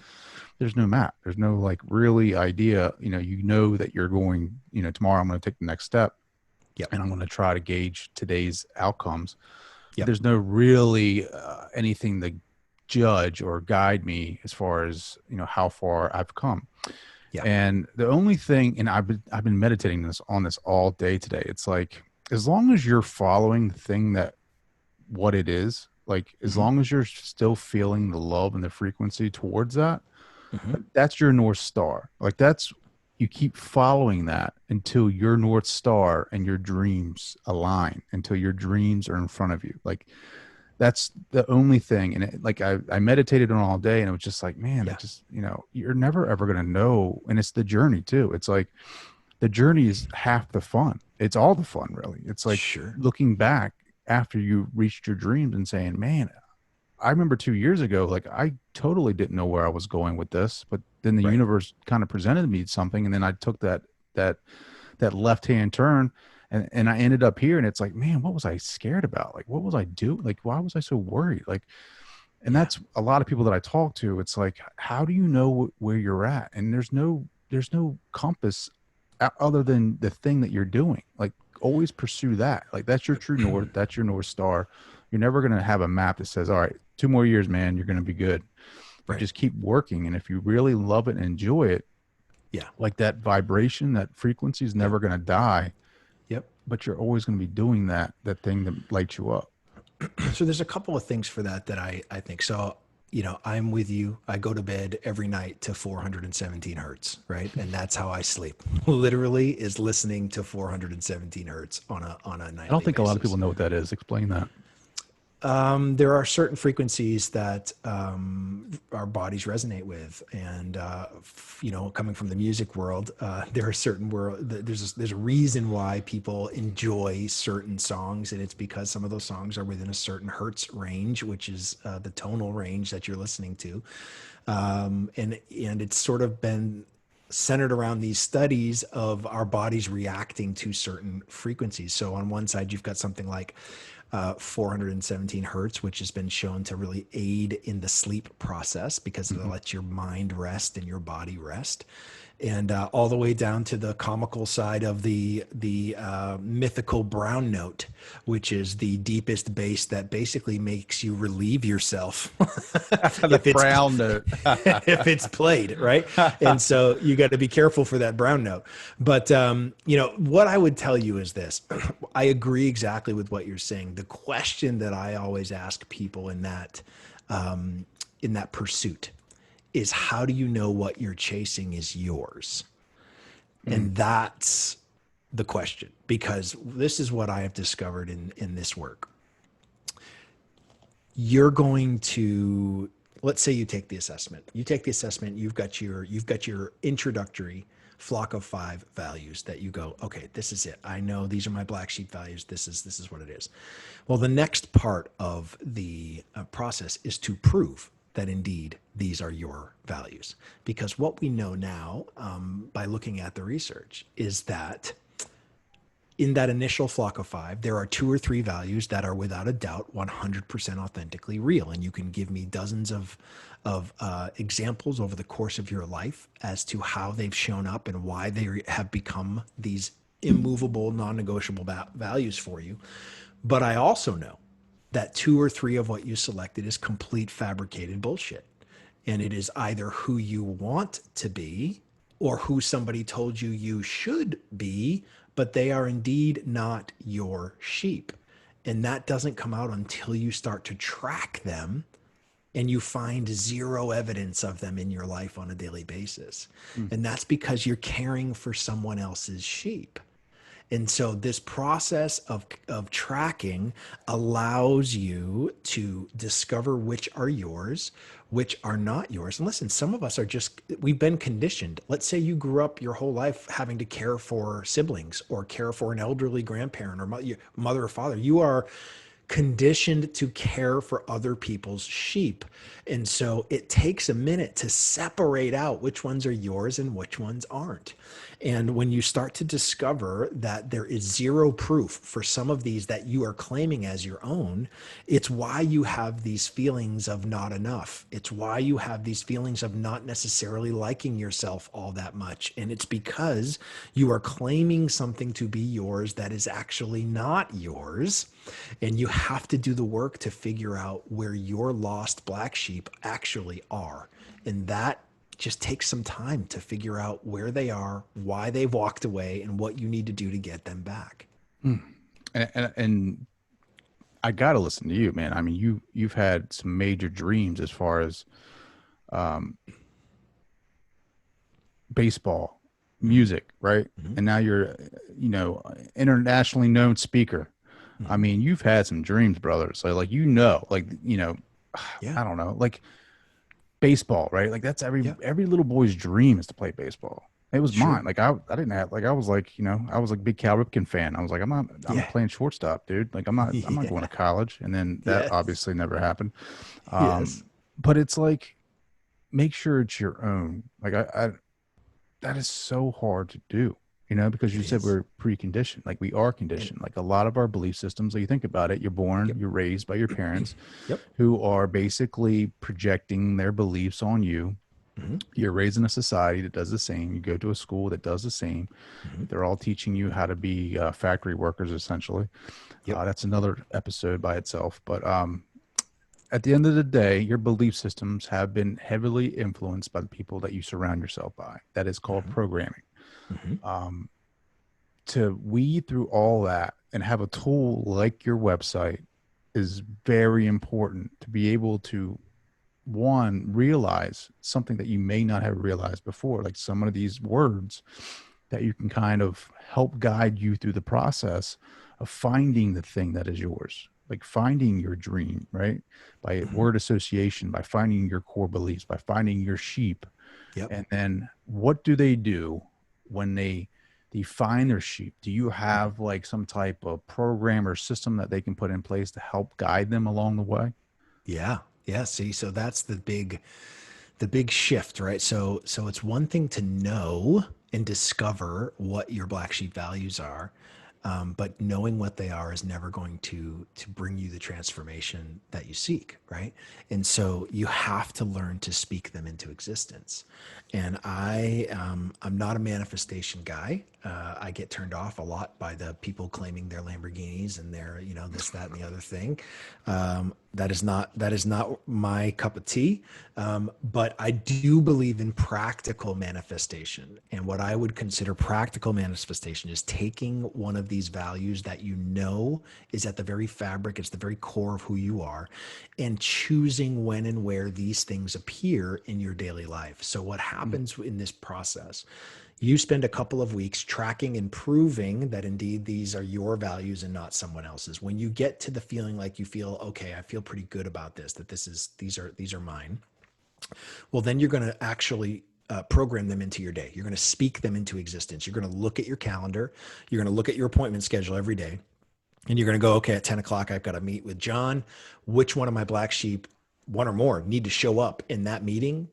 there's no map. There's no like really idea, that you're going, tomorrow I'm going to take the next step and I'm going to try to gauge today's outcomes. There's no really anything to judge or guide me as far as, how far I've come. And the only thing, and I've been meditating on this all day today. It's like, as long as you're following the thing what it is, like as long as you're still feeling the love and the frequency towards that, that's your North Star. Like you keep following that until your North Star and your dreams align, until your dreams are in front of you. Like that's the only thing. And I meditated on all day and it was just like, man, it just, you're never ever going to know. And it's the journey too. It's like the journey is half the fun. It's all the fun really. It's like looking back after you reached your dreams and saying, man, I remember 2 years ago, like I totally didn't know where I was going with this, but then the universe kind of presented me something. And then I took that left-hand turn and I ended up here and it's like, man, what was I scared about? Like, what was I doing? Like, why was I so worried? Like, and that's a lot of people that I talk to. It's like, how do you know where you're at? And there's no compass other than the thing that you're doing. Like always pursue that. Like that's your true north. That's your North Star. You're never going to have a map that says, all right, 2 more years, man, you're going to be good. But just keep working. And if you really love it and enjoy it, like that vibration, that frequency is never going to die. But you're always going to be doing that thing that lights you up. So there's a couple of things for that I think. So, I'm with you. I go to bed every night to 417 hertz, right? And that's how I sleep. Literally is listening to 417 hertz on a nightly I don't think basis. a lot of people know what that is. Explain that. There are certain frequencies that our bodies resonate with, and coming from the music world, there are certain there's a reason why people enjoy certain songs, and it's because some of those songs are within a certain hertz range, which is the tonal range that you're listening to, and it's sort of been centered around these studies of our bodies reacting to certain frequencies. So on one side, you've got something like 417 hertz, which has been shown to really aid in the sleep process because it lets your mind rest and your body rest. And all the way down to the comical side of the mythical brown note, which is the deepest bass that basically makes you relieve yourself. The brown note. If it's played, right? And so you got to be careful for that brown note. But, what I would tell you is this. I agree exactly with what you're saying. The question that I always ask people in that pursuit is, how do you know what you're chasing is yours? And that's the question, because this is what I have discovered in this work. You're going to, let's say you take the assessment. You've got your introductory flock of 5 values that you go, okay, this is it. I know these are my black sheep values. This is what it is. Well, the next part of the process is to prove that indeed these are your values. Because what we know now, by looking at the research, is that in that initial flock of 5, there are 2 or 3 values that are without a doubt 100% authentically real. And you can give me dozens of examples over the course of your life as to how they've shown up and why they have become these immovable, non-negotiable values for you. But I also know that 2 or 3 of what you selected is complete fabricated bullshit. And it is either who you want to be or who somebody told you you should be, but they are indeed not your sheep. And that doesn't come out until you start to track them and you find zero evidence of them in your life on a daily basis. And that's because you're caring for someone else's sheep. And so this process of tracking allows you to discover which are yours, which are not yours. And listen, some of us are we've been conditioned. Let's say you grew up your whole life having to care for siblings or care for an elderly grandparent or mother or father. You are conditioned to care for other people's sheep. And so it takes a minute to separate out which ones are yours and which ones aren't. And when you start to discover that there is zero proof for some of these that you are claiming as your own, it's why you have these feelings of not enough. It's why you have these feelings of not necessarily liking yourself all that much. And it's because you are claiming something to be yours that is actually not yours. And you have to do the work to figure out where your lost black sheep actually are. And that just takes some time to figure out where they are, why they walked away, and what you need to do to get them back. And I got to listen to you, man. I mean, you've had some major dreams as far as baseball, music, right? And now you're, internationally known speaker. I mean, you've had some dreams, brother. So I don't know, like baseball, right? Like that's every little boy's dream is to play baseball. It was mine. Like I didn't have, like, I was like a big Cal Ripken fan. I was like, I'm not playing shortstop, dude. Like I'm not going to college. And then that obviously never happened. But it's like, make sure it's your own. Like that is so hard to do. Because you said we're preconditioned, like we are conditioned. Like a lot of our belief systems, so you think about it, you're born, you're raised by your parents who are basically projecting their beliefs on you. You're raised in a society that does the same. You go to a school that does the same. They're all teaching you how to be factory workers, essentially. That's another episode by itself. But at the end of the day, your belief systems have been heavily influenced by the people that you surround yourself by. That is called programming. To weed through all that and have a tool like your website is very important to be able to, one, realize something that you may not have realized before, like some of these words that you can kind of help guide you through the process of finding the thing that is yours, like finding your dream, right? By word association, by finding your core beliefs, by finding your sheep. And then what do they do when they find their sheep? Do you have like some type of program or system that they can put in place to help guide them along the way? Yeah. See, so that's the big shift, right? So it's one thing to know and discover what your black sheep values are. But knowing what they are is never going to bring you the transformation that you seek, right? And so you have to learn to speak them into existence. And I'm not a manifestation guy. I get turned off a lot by the people claiming their Lamborghinis and their, this, that, and the other thing. That is not my cup of tea. But I do believe in practical manifestation. And what I would consider practical manifestation is taking one of these values that is at the very fabric, it's the very core of who you are, and choosing when and where these things appear in your daily life. So what happens in this process? You spend a couple of weeks tracking and proving that indeed these are your values and not someone else's. When you get to the feeling like you feel, okay, I feel pretty good about this, that these are mine. Well, then you're going to actually program them into your day. You're going to speak them into existence. You're going to look at your calendar. You're going to look at your appointment schedule every day. And you're going to go, okay, at 10 o'clock, I've got to meet with John. Which one of my black sheep, one or more, need to show up in that meeting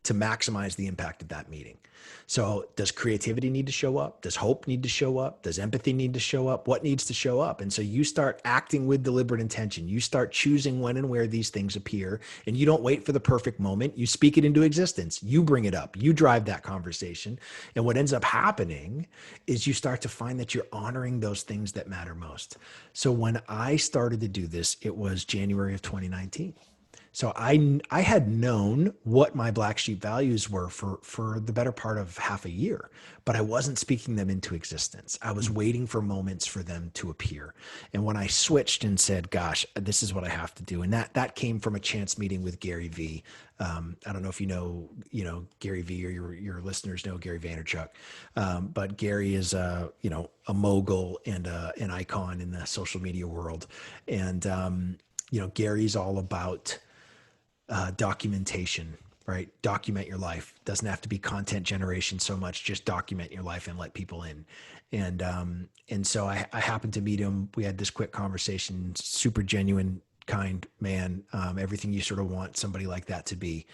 to maximize the impact of that meeting? So does creativity need to show up? Does hope need to show up? Does empathy need to show up? What needs to show up? And so you start acting with deliberate intention. You start choosing when and where these things appear, and you don't wait for the perfect moment. You speak it into existence. You bring it up. You drive that conversation. And what ends up happening is you start to find that you're honoring those things that matter most. So when I started to do this, it was January of 2019. So I had known what my black sheep values were for the better part of half a year, but I wasn't speaking them into existence. I was waiting for moments for them to appear. And when I switched and said, gosh, this is what I have to do. And that came from a chance meeting with Gary Vee. I don't know if you know Gary Vee, or your listeners know Gary Vaynerchuk. But Gary is a mogul and an icon in the social media world. And Gary's all about documentation, right? Document your life. Doesn't have to be content generation so much. Just document your life and let people in. And so I happened to meet him. We had this quick conversation. Super genuine, kind man. Everything you sort of want somebody like that to be.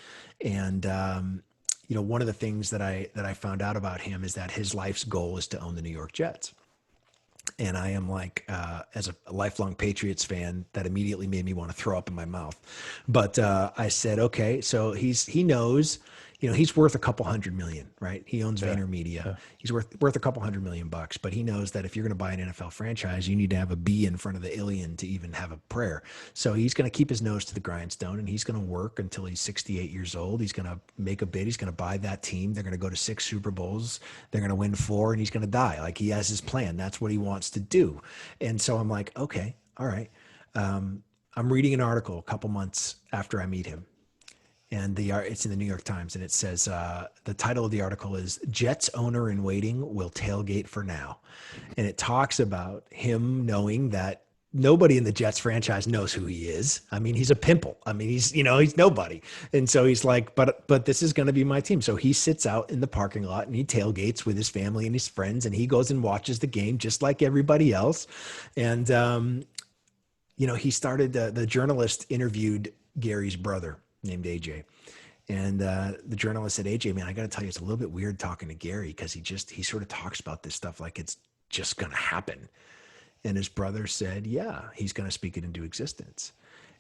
And one of the things that I found out about him is that his life's goal is to own the New York Jets. And I am like, as a lifelong Patriots fan, that immediately made me want to throw up in my mouth. But I said, okay, so he knows, he's worth a couple $100 million, right? He owns VaynerMedia. Yeah. He's worth a couple $100 million bucks, but he knows that if you're going to buy an NFL franchise, you need to have a B in front of the Ilion to even have a prayer. So he's going to keep his nose to the grindstone, and he's going to work until he's 68 years old. He's going to make a bid. He's going to buy that team. They're going to go to 6 Super Bowls. They're going to win 4, and he's going to die. Like, he has his plan. That's what he wants to do. And so I'm like, okay, all right. I'm reading an article a couple months after I meet him. And it's in the New York Times, and it says, the title of the article is "Jets Owner in Waiting Will Tailgate for Now." And it talks about him knowing that nobody in the Jets franchise knows who he is. I mean, he's a pimple. I mean, he's nobody. And so he's like, but this is going to be my team. So he sits out in the parking lot and he tailgates with his family and his friends, and he goes and watches the game just like everybody else. And, he started, the journalist interviewed Gary's brother, named AJ. And the journalist said, AJ, man, I got to tell you, it's a little bit weird talking to Gary, because he sort of talks about this stuff like it's just going to happen. And his brother said, yeah, he's going to speak it into existence.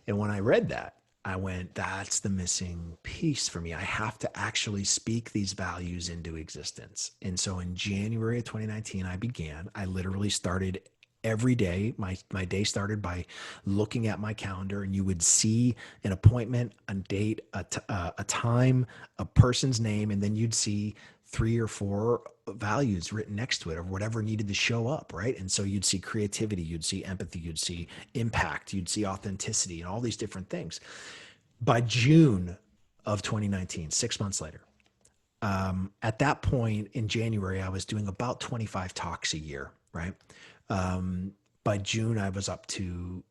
And when I read that, I went, that's the missing piece for me. I have to actually speak these values into existence. And so in January of 2019, I literally started every day. My day started by looking at my calendar, and you would see an appointment, a date, a time, a person's name, and then you'd see 3 or 4 values written next to it, or whatever needed to show up, right? And so you'd see creativity, you'd see empathy, you'd see impact, you'd see authenticity, and all these different things. By June of 2019, 6 months later, at that point in January, I was doing about 25 talks a year, right? By June, I was up to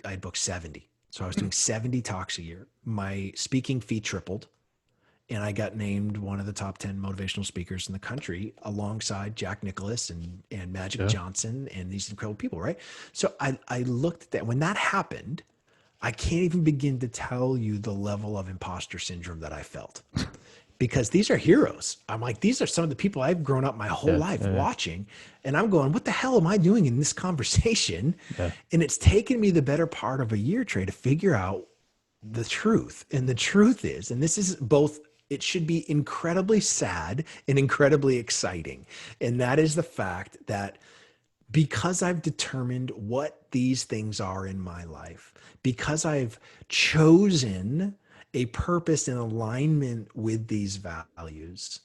I booked 70. So I was doing 70 talks a year. My speaking fee tripled, and I got named one of the top 10 motivational speakers in the country, alongside Jack Nicklaus and Magic Johnson and these incredible people, right? So I looked at that. When that happened, I can't even begin to tell you the level of imposter syndrome that I felt. Because these are heroes. I'm like, these are some of the people I've grown up my whole life watching. And I'm going, what the hell am I doing in this conversation? Yeah. And it's taken me the better part of a year, Trey, to figure out the truth. And the truth is, and this is both, it should be incredibly sad and incredibly exciting. And that is the fact that because I've determined what these things are in my life, because I've chosen a purpose in alignment with these values,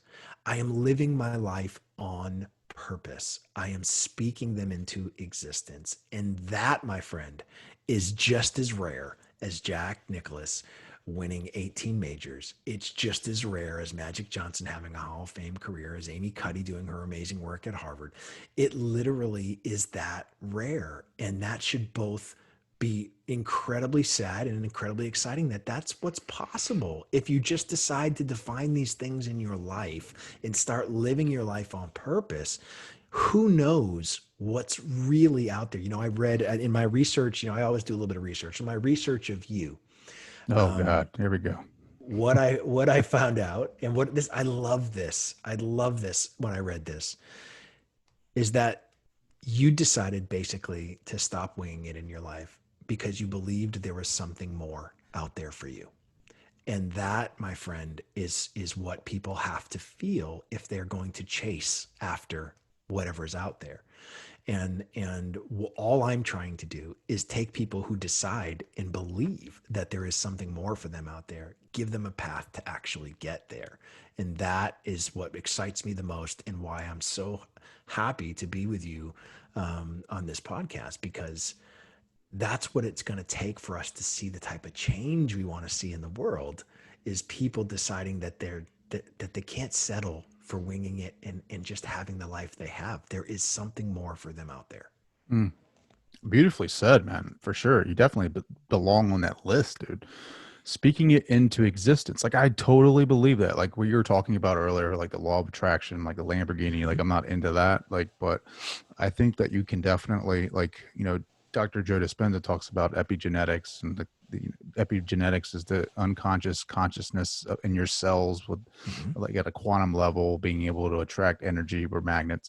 I am living my life on purpose. I am speaking them into existence. And that, my friend, is just as rare as Jack Nicklaus winning 18 majors. It's just as rare as Magic Johnson having a Hall of Fame career, as Amy Cuddy doing her amazing work at Harvard. It literally is that rare. And that should both be incredibly sad and incredibly exciting that that's what's possible if you just decide to define these things in your life and start living your life on purpose. Who knows what's really out there? I read in my research, I always do a little bit of research. In my research of you, God, here we go. What I found out, and I love this when I read this, is that you decided basically to stop winging it in your life because you believed there was something more out there for you. And that, my friend, is what people have to feel if they're going to chase after whatever's out there. All I'm trying to do is take people who decide and believe that there is something more for them out there, give them a path to actually get there. And that is what excites me the most, and why I'm so happy to be with you on this podcast, because that's what it's going to take for us to see the type of change we want to see in the world, is people deciding that that they can't settle for winging it and just having the life they have. There is something more for them out there. Beautifully said, man. For sure. You definitely belong on that list, dude. Speaking it into existence. Like, I totally believe that. Like what you were talking about earlier, like the law of attraction, like a Lamborghini, like I'm not into that. Like, but I think that you can definitely, like, Dr. Joe Dispenza talks about epigenetics, and the epigenetics is the unconscious consciousness in your cells with like at a quantum level, being able to attract energy. We're magnets.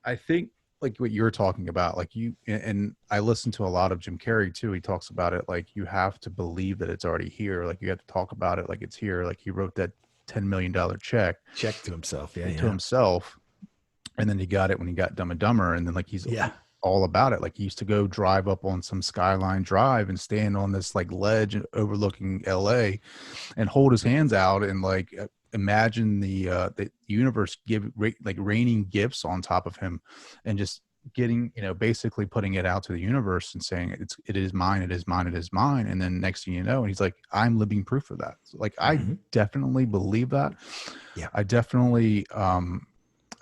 I think like what you're talking about, like and I listen to a lot of Jim Carrey too. He talks about it like you have to believe that it's already here. Like you have to talk about it like it's here. Like he wrote that $10 million check to himself. To himself. And then he got it when he got Dumb and Dumber. And then like he's all about it. Like he used to go drive up on some Skyline Drive and stand on this like ledge overlooking LA and hold his hands out and like imagine the universe raining gifts on top of him, and just getting, basically putting it out to the universe and saying it is mine, it is mine, it is mine. And then next thing you know, and he's like, I'm living proof of that. So like I definitely believe that. Yeah. I definitely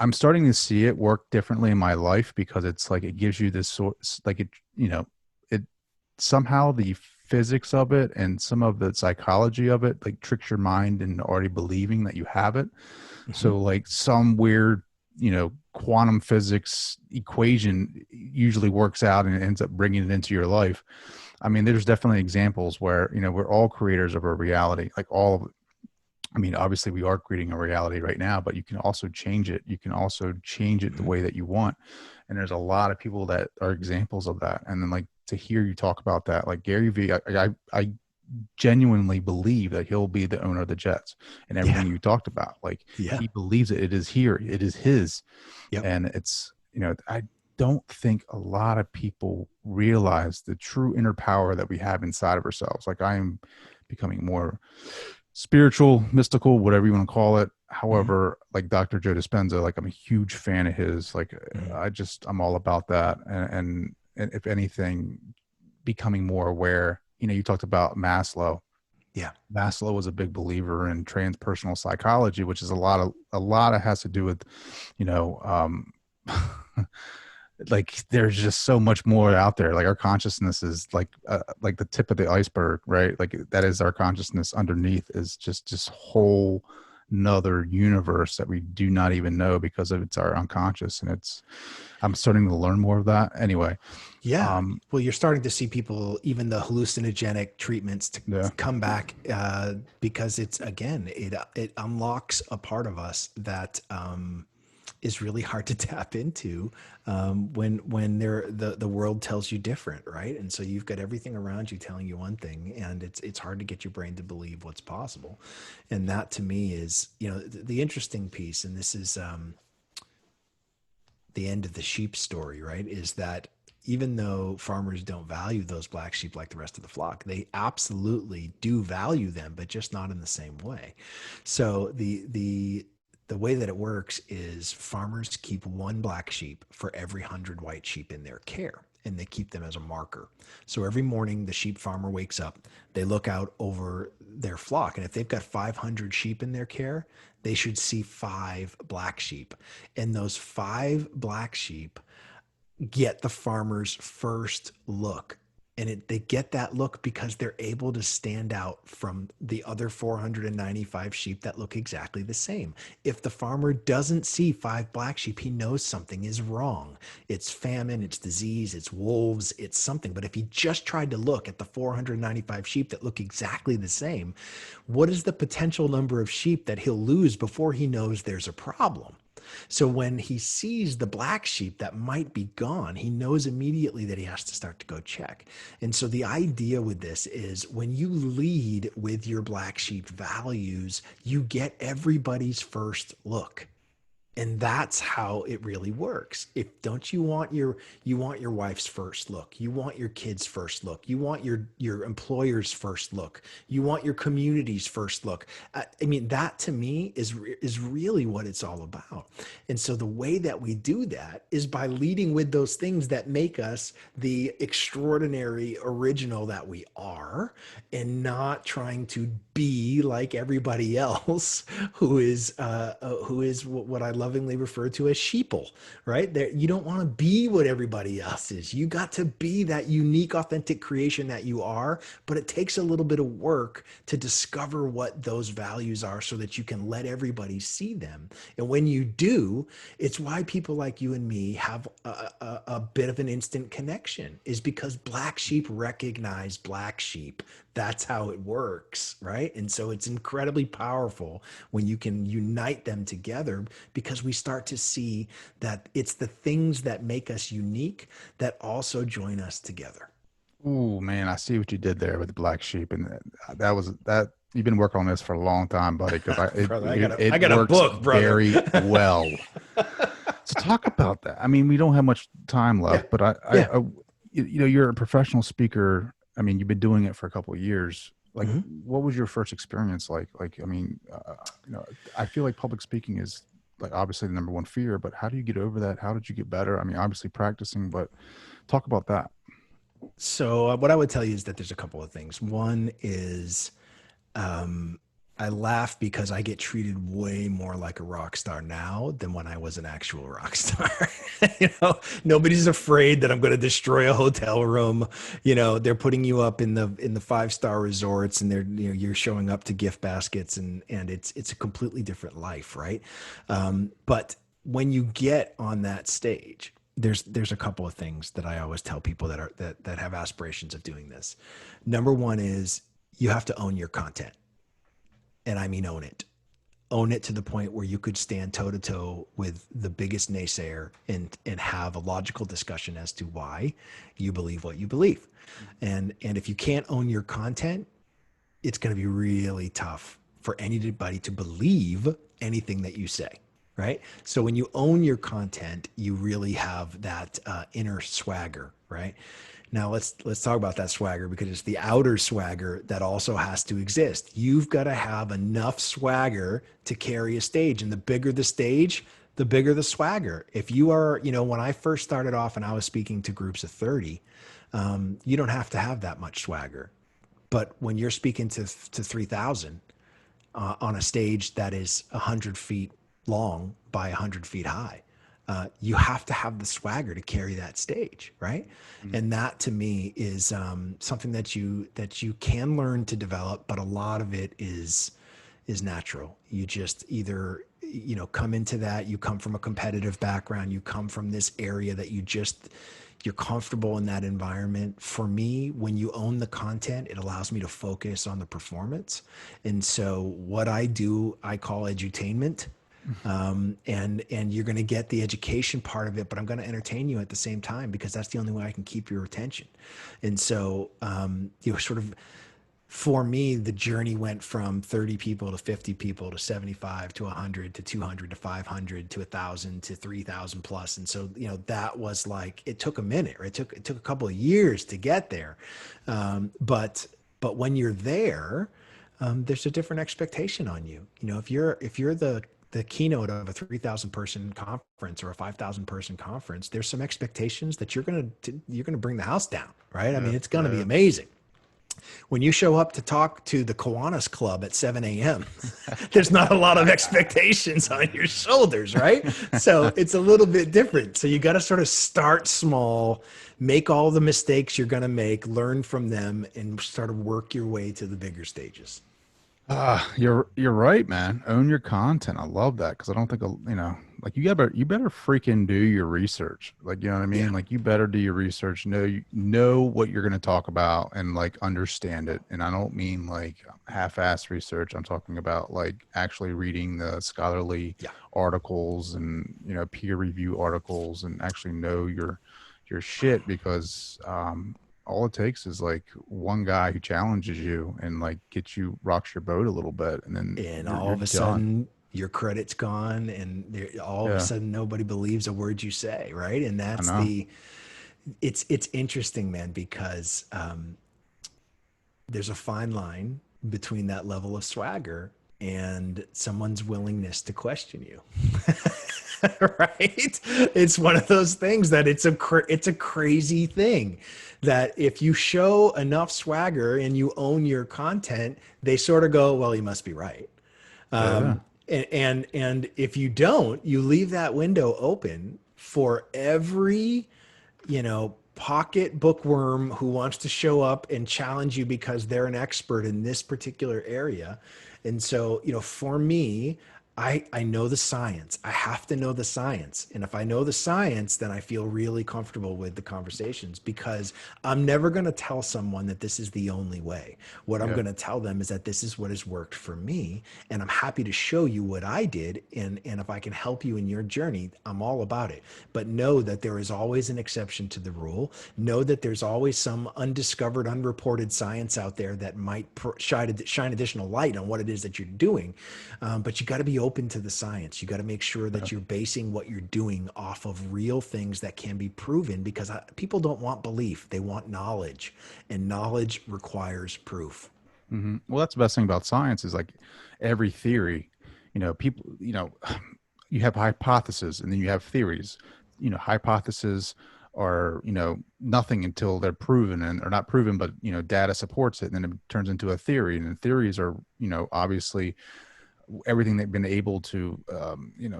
I'm starting to see it work differently in my life, because it's like it gives you this sort, like it somehow the physics of it and some of the psychology of it like tricks your mind into already believing that you have it. So like some weird, quantum physics equation usually works out and it ends up bringing it into your life. I mean, there's definitely examples where, we're all creators of our reality, like all of it. I mean, obviously we are creating a reality right now, but you can also change it. You can also change it the way that you want. And there's a lot of people that are examples of that. And then like to hear you talk about that, like Gary Vee, I genuinely believe that he'll be the owner of the Jets and everything you talked about. Like he believes it is here. It is his. And it's, I don't think a lot of people realize the true inner power that we have inside of ourselves. Like I am becoming more spiritual, mystical, whatever you want to call it. However, like Dr. Joe Dispenza, like I'm a huge fan of his. Like I'm all about that. And if anything, becoming more aware. You talked about Maslow. Yeah. Maslow was a big believer in transpersonal psychology, which is a lot of has to do with, like there's just so much more out there. Like our consciousness is like the tip of the iceberg, right? Like that is our consciousness. Underneath is just this whole another universe that we do not even know because of it's our unconscious. And I'm starting to learn more of that anyway. Yeah. Well, you're starting to see people, even the hallucinogenic treatments to come back because it's, again, it unlocks a part of us that is really hard to tap into when the world tells you different, right? And so you've got everything around you telling you one thing, and it's hard to get your brain to believe what's possible. And that to me is, the interesting piece, and this is the end of the sheep story, right? Is that even though farmers don't value those black sheep like the rest of the flock, they absolutely do value them, but just not in the same way. So the way that it works is farmers keep one black sheep for every 100 white sheep in their care, and they keep them as a marker. So every morning the sheep farmer wakes up, they look out over their flock, and if they've got 500 sheep in their care, they should see 5 black sheep. And those 5 black sheep get the farmer's first look. And they get that look because they're able to stand out from the other 495 sheep that look exactly the same. If the farmer doesn't see 5 black sheep, he knows something is wrong. It's famine, it's disease, it's wolves, it's something. But if he just tried to look at the 495 sheep that look exactly the same, what is the potential number of sheep that he'll lose before he knows there's a problem? So when he sees the black sheep that might be gone, he knows immediately that he has to start to go check. And so the idea with this is when you lead with your black sheep values, you get everybody's first look. And that's how it really works. If don't you want your wife's first look, you want your kids' first look, you want your employer's first look, you want your community's first look. I mean, that to me is really what it's all about. And so the way that we do that is by leading with those things that make us the extraordinary original that we are, and not trying to be like everybody else who is what I lovingly refer to as sheeple, right? There, you don't want to be what everybody else is. You got to be that unique, authentic creation that you are, but it takes a little bit of work to discover what those values are so that you can let everybody see them. And when you do, it's why people like you and me have a bit of an instant connection, is because black sheep recognize black sheep. That's how it works, right? And so it's incredibly powerful when you can unite them together, because we start to see that it's the things that make us unique that also join us together. Ooh, man, I see what you did there with the black sheep, and that you've been working on this for a long time, buddy. Because Brother, it I got a works book, brother. very well. So talk about that. I mean, we don't have much time left, but you're a professional speaker. I mean, you've been doing it for a couple of years. Like, what was your first experience like? Like, I mean, I feel like public speaking is like obviously the number one fear, but how do you get over that? How did you get better? I mean, obviously practicing, but talk about that. So what I would tell you is that there's a couple of things. One is I laugh because I get treated way more like a rock star now than when I was an actual rock star. Nobody's afraid that I'm going to destroy a hotel room. They're putting you up in the 5-star resorts, and you're showing up to gift baskets, and it's a completely different life, right? But when you get on that stage, there's a couple of things that I always tell people that have aspirations of doing this. Number one is you have to own your content. And I mean, own it to the point where you could stand toe to toe with the biggest naysayer and have a logical discussion as to why you believe what you believe. And if you can't own your content, it's going to be really tough for anybody to believe anything that you say. Right. So when you own your content, you really have that inner swagger. Right. Now let's talk about that swagger, because it's the outer swagger that also has to exist. You've got to have enough swagger to carry a stage, and the bigger the stage, the bigger the swagger. If you are, when I first started off and I was speaking to groups of 30, you don't have to have that much swagger. But when you're speaking to 3,000 on a stage that is 100 feet long by 100 feet high, you have to have the swagger to carry that stage, right? Mm-hmm. And that to me is something that you can learn to develop, but a lot of it is natural. You just either come into that, you come from a competitive background, you come from this area that you're comfortable in that environment. For me, when you own the content, it allows me to focus on the performance. And so what I do, I call edutainment. And you're going to get the education part of it, but I'm going to entertain you at the same time, because that's the only way I can keep your attention. And so, sort of, for me, the journey went from 30 people to 50 people to 75 to 100 to 200 to 500 to 1,000 to 3,000 plus. And so, that was like, it took a minute, or it took a couple of years to get there. But when you're there, there's a different expectation on you. If you're the keynote of a 3,000 person conference or a 5,000 person conference, there's some expectations that you're going to bring the house down, right? I mean, it's going to be amazing. When you show up to talk to the Kiwanis Club at 7 a.m., there's not a lot of expectations on your shoulders, right? So it's a little bit different. So you got to sort of start small, make all the mistakes you're going to make, learn from them, and sort of work your way to the bigger stages. You're right, man. Own your content. I love that, because I don't think like you better freaking do your research. Like, you know what I mean? Yeah. Like, you better do your research. Know what you're going to talk about, and like understand it. And I don't mean like half-ass research. I'm talking about like actually reading the scholarly articles and peer review articles, and actually know your shit, because all it takes is like one guy who challenges you and like rocks your boat a little bit, and then all of a sudden your credit's gone, and all of a Yeah, sudden nobody believes a word you say, right? And I that's know. it's interesting, man, because there's a fine line between that level of swagger and someone's willingness to question you. Right? It's one of those things that it's a crazy thing that if you show enough swagger and you own your content, they sort of go, well, you must be right. Yeah, And if you don't, you leave that window open for every, pocket bookworm who wants to show up and challenge you because they're an expert in this particular area. And so, for me, I know the science. I have to know the science. And if I know the science, then I feel really comfortable with the conversations, because I'm never going to tell someone that this is the only way. What I'm yeah, going to tell them is that this is what has worked for me. And I'm happy to show you what I did. And if I can help you in your journey, I'm all about it. But know that there is always an exception to the rule. Know that there's always some undiscovered, unreported science out there that might shine additional light on what it is that you're doing. But you got to be open to the science. You got to make sure that you're basing what you're doing off of real things that can be proven, because people don't want belief. They want knowledge, and knowledge requires proof. Well, that's the best thing about science is like every theory, people, you have hypotheses and then you have theories. Hypotheses are, nothing until they're proven, and are not proven, but, data supports it. And then it turns into a theory. And theories are, obviously everything they've been able to,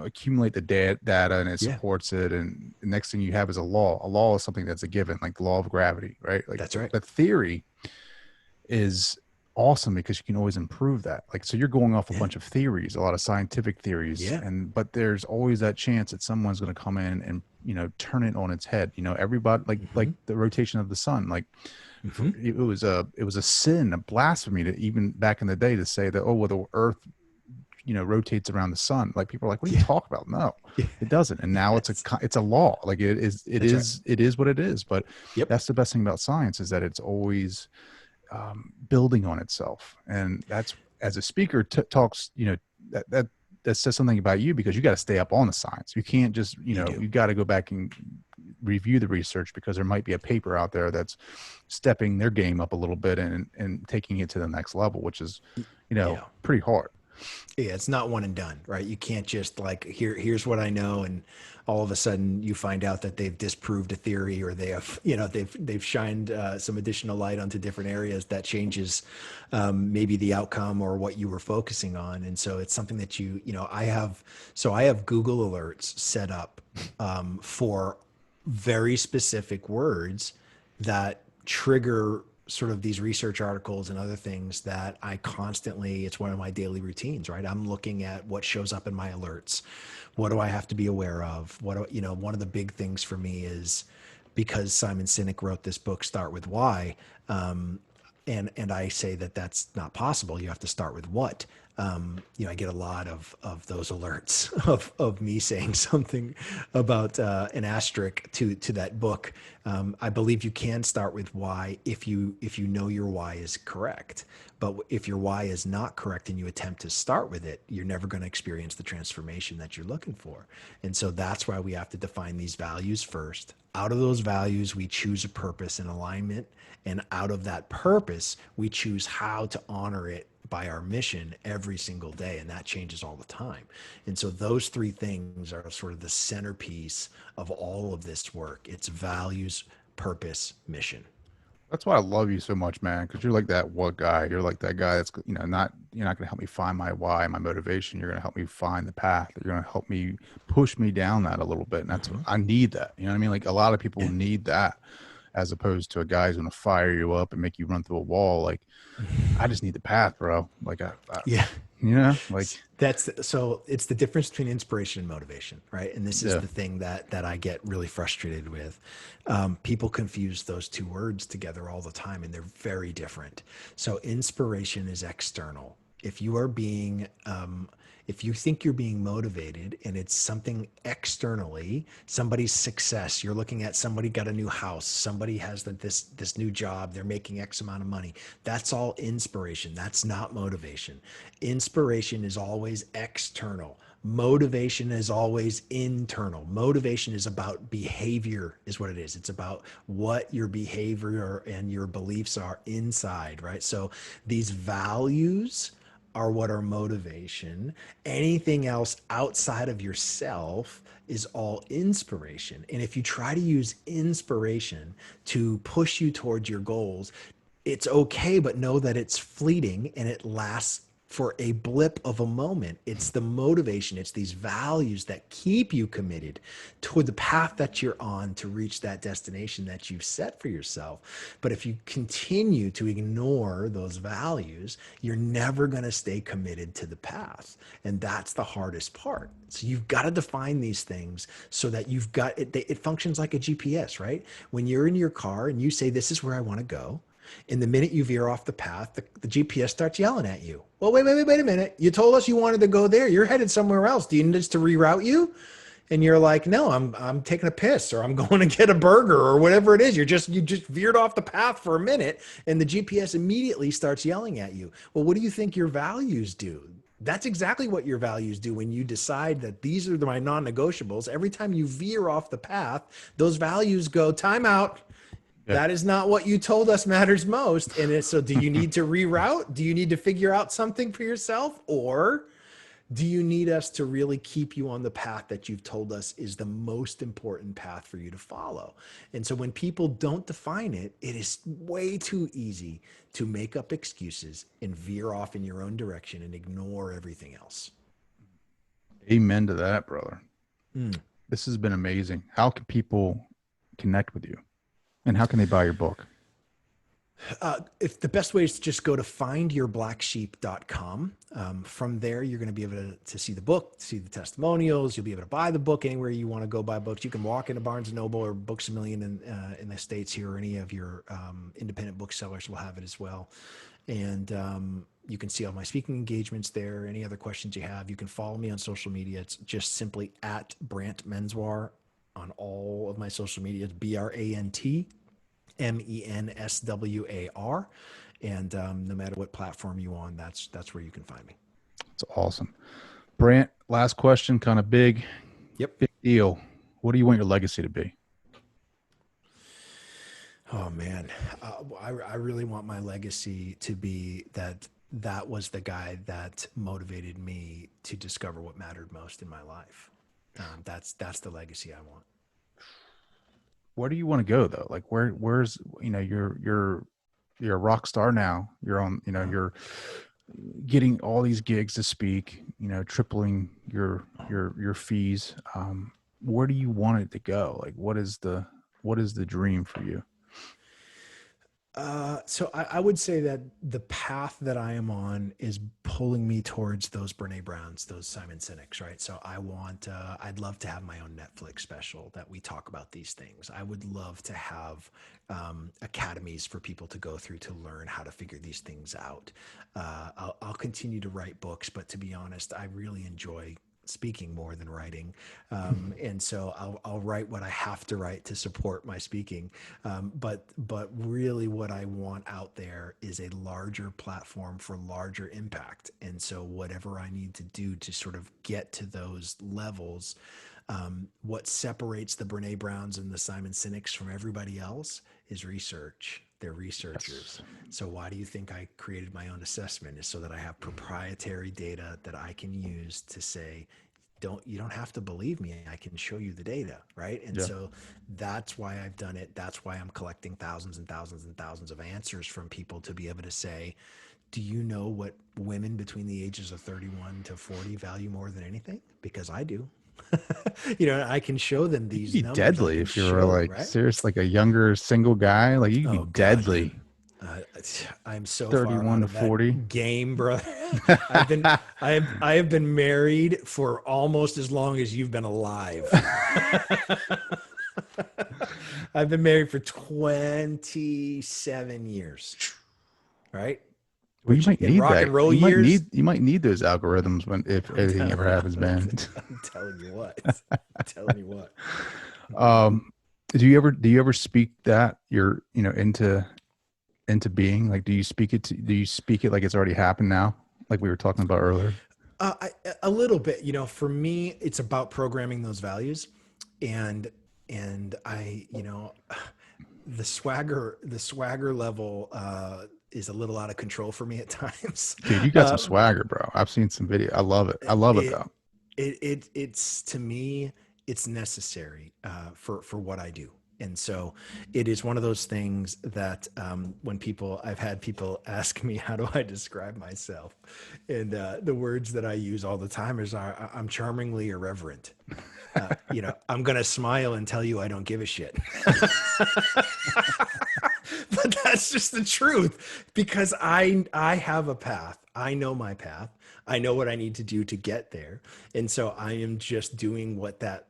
accumulate the data, and it Yeah, supports it. And the next thing you have is a law. A law is something that's a given, like the law of gravity, right? Like, that's right. but theory is awesome because you can always improve that. Like, so you're going off a Yeah. bunch of theories, a lot of scientific theories, Yeah. but there's always that chance that someone's going to come in and, turn it on its head. Everybody, like Hmm. the rotation of the sun, like Hmm. it was a sin, a blasphemy to even back in the day to say that, oh, well, the earth, rotates around the sun. Like, people are like, what are you Yeah. talking about? No, Yeah. it doesn't. And now Yes. it's a law. Like, That's right. it is what it is. But Yep. that's the best thing about science, is that it's always building on itself. And that's, as a speaker talks, that says something about you, because you got to stay up on the science. You can't just, You do. you got to go back and review the research, because there might be a paper out there that's stepping their game up a little bit and taking it to the next level, which is, Yeah. pretty hard. Yeah, it's not one and done, right? You can't just like, here's what I know, and all of a sudden you find out that they've disproved a theory, or they have, they've shined some additional light onto different areas that changes maybe the outcome or what you were focusing on. And so it's something that I have Google alerts set up for very specific words that trigger sort of these research articles and other things that I constantly, it's one of my daily routines, right? I'm looking at what shows up in my alerts. What do I have to be aware of? One of the big things for me is, because Simon Sinek wrote this book, Start With Why. And I say that that's not possible. You have to start with what. I get a lot of those alerts of me saying something about an asterisk to that book. I believe you can start with why if you know your why is correct. But if your why is not correct and you attempt to start with it, you're never going to experience the transformation that you're looking for. And so that's why we have to define these values first. Out of those values, we choose a purpose and alignment. And out of that purpose, we choose how to honor it by our mission every single day. And that changes all the time. And so those three things are sort of the centerpiece of all of this work. It's values, purpose, mission. That's why I love you so much, man. Because you're like that what guy. You're like that guy that's, not, you're not going to help me find my why, my motivation. You're going to help me find the path. You're going to help me push me down that a little bit. And that's, I need that. You know what I mean? Like, a lot of people need that, as opposed to a guy who's going to fire you up and make you run through a wall. Like, I just need the path, bro. Like, Yeah. like, So it's the difference between inspiration and motivation, right? And this is yeah. the thing that I get really frustrated with. People confuse those two words together all the time, and they're very different. So inspiration is external. If you are being If you think you're being motivated and it's something externally, somebody's success, you're looking at somebody got a new house, somebody has this new job, they're making X amount of money. That's all inspiration. That's not motivation. Inspiration is always external. Motivation is always internal. Motivation is about behavior, is what it is. It's about what your behavior and your beliefs are inside, right? So these values are what are motivation. Anything else outside of yourself is all inspiration. And if you try to use inspiration to push you towards your goals, it's okay, but know that it's fleeting and it lasts for a blip of a moment. It's the motivation, it's these values that keep you committed toward the path that you're on to reach that destination that you've set for yourself. But if you continue to ignore those values, you're never going to stay committed to the path. And that's the hardest part. So you've got to define these things so that you've got it. It functions like a GPS, right? When you're in your car and you say, this is where I want to go, and the minute you veer off the path, the GPS starts yelling at you. Well, wait a minute. You told us you wanted to go there. You're headed somewhere else. Do you need us to reroute you? And you're like, no, I'm taking a piss, or I'm going to get a burger, or whatever it is. You just veered off the path for a minute, and the GPS immediately starts yelling at you. Well, what do you think your values do? That's exactly what your values do when you decide that these are my non-negotiables. Every time you veer off the path, those values go, time out. That is not what you told us matters most. And so do you need to reroute? Do you need to figure out something for yourself? Or do you need us to really keep you on the path that you've told us is the most important path for you to follow? And so when people don't define it, it is way too easy to make up excuses and veer off in your own direction and ignore everything else. Amen to that, brother. This has been amazing. How can people connect with you? And how can they buy your book? If the best way is to just go to findyourblacksheep.com. From there, you're going to be able to see the book, see the testimonials. You'll be able to buy the book anywhere you want to go buy books. You can walk into Barnes & Noble or Books A Million in the States here, or any of your independent booksellers will have it as well. And you can see all my speaking engagements there. Any other questions you have, you can follow me on social media. It's just simply at Brant Menswar on all of my social media. It's BrantMenswar. And no matter what platform you on, that's where you can find me. It's awesome. Brant, last question, kind of big. Yep. Big deal. What do you want your legacy to be? Oh man, I really want my legacy to be that was the guy that motivated me to discover what mattered most in my life. That's the legacy I want. Where do you want to go though? Like where's, you're a rock star now. You're on, you're getting all these gigs to speak, tripling your fees. Where do you want it to go? Like what is the dream for you? So I would say that the path that I am on is pulling me towards those Brene Browns, those Simon Sinek's, right? So I'd love to have my own Netflix special that we talk about these things. I would love to have academies for people to go through to learn how to figure these things out. I'll continue to write books, but to be honest, I really enjoy speaking more than writing. And so I'll write what I have to write to support my speaking. But really what I want out there is a larger platform for larger impact. And so whatever I need to do to sort of get to those levels, what separates the Brene Browns and the Simon Sinek's from everybody else is research. They're researchers. So why do you think I created my own assessment? Is so that I have proprietary data that I can use to say, you don't have to believe me. I can show you the data, right? And so that's why I've done it. That's why I'm collecting thousands and thousands and thousands of answers from people to be able to say, do you know what women between the ages of 31 to 40 value more than anything? Because I do. I can show them these You'd be numbers. deadly if you were like, right? serious, like a younger single guy. Like you could be deadly. I'm so 31 to 40 game, bro. I have been married for almost as long as you've been alive. I've been married for 27 years. Right? Well, you might in need rock that. and roll years. You might need those algorithms if anything ever happens, man. I'm telling you what. I'm telling you what. Do you ever speak that you're into being? Like, do you speak it like it's already happened now, like we were talking about earlier? A little bit. For me, it's about programming those values, and I, the swagger level is a little out of control for me at times. Dude, you got some swagger, bro. I've seen some video. I love it. I love it though. It's to me, it's necessary for what I do. And so it is one of those things that when I've had people ask me, how do I describe myself? And the words that I use all the time is I'm charmingly irreverent. I'm going to smile and tell you I don't give a shit. But that's just the truth, because I have a path. I know my path. I know what I need to do to get there. And so I am just doing what that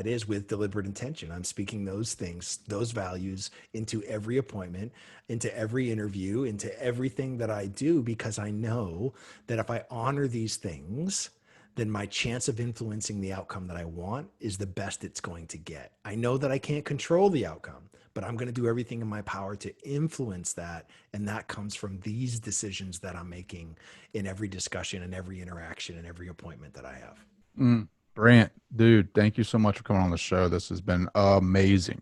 is with deliberate intention. I'm speaking those things, those values into every appointment, into every interview, into everything that I do, because I know that if I honor these things, then my chance of influencing the outcome that I want is the best it's going to get. I know that I can't control the outcome, but I'm going to do everything in my power to influence that. And that comes from these decisions that I'm making in every discussion and every interaction and every appointment that I have. Brant, dude, thank you so much for coming on the show. This has been amazing.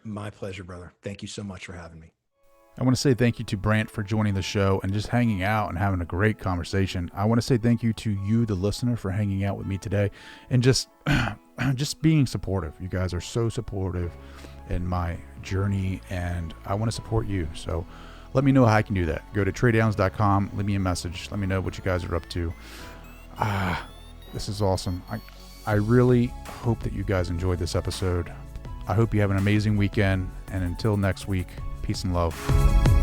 My pleasure, brother. Thank you so much for having me. I want to say thank you to Brant for joining the show and just hanging out and having a great conversation. I want to say thank you to you, the listener, for hanging out with me today and just being supportive. You guys are so supportive in my journey, and I want to support you. So let me know how I can do that. Go to traydowns.com, leave me a message. Let me know what you guys are up to. This is awesome. I really hope that you guys enjoyed this episode. I hope you have an amazing weekend, and until next week, peace and love.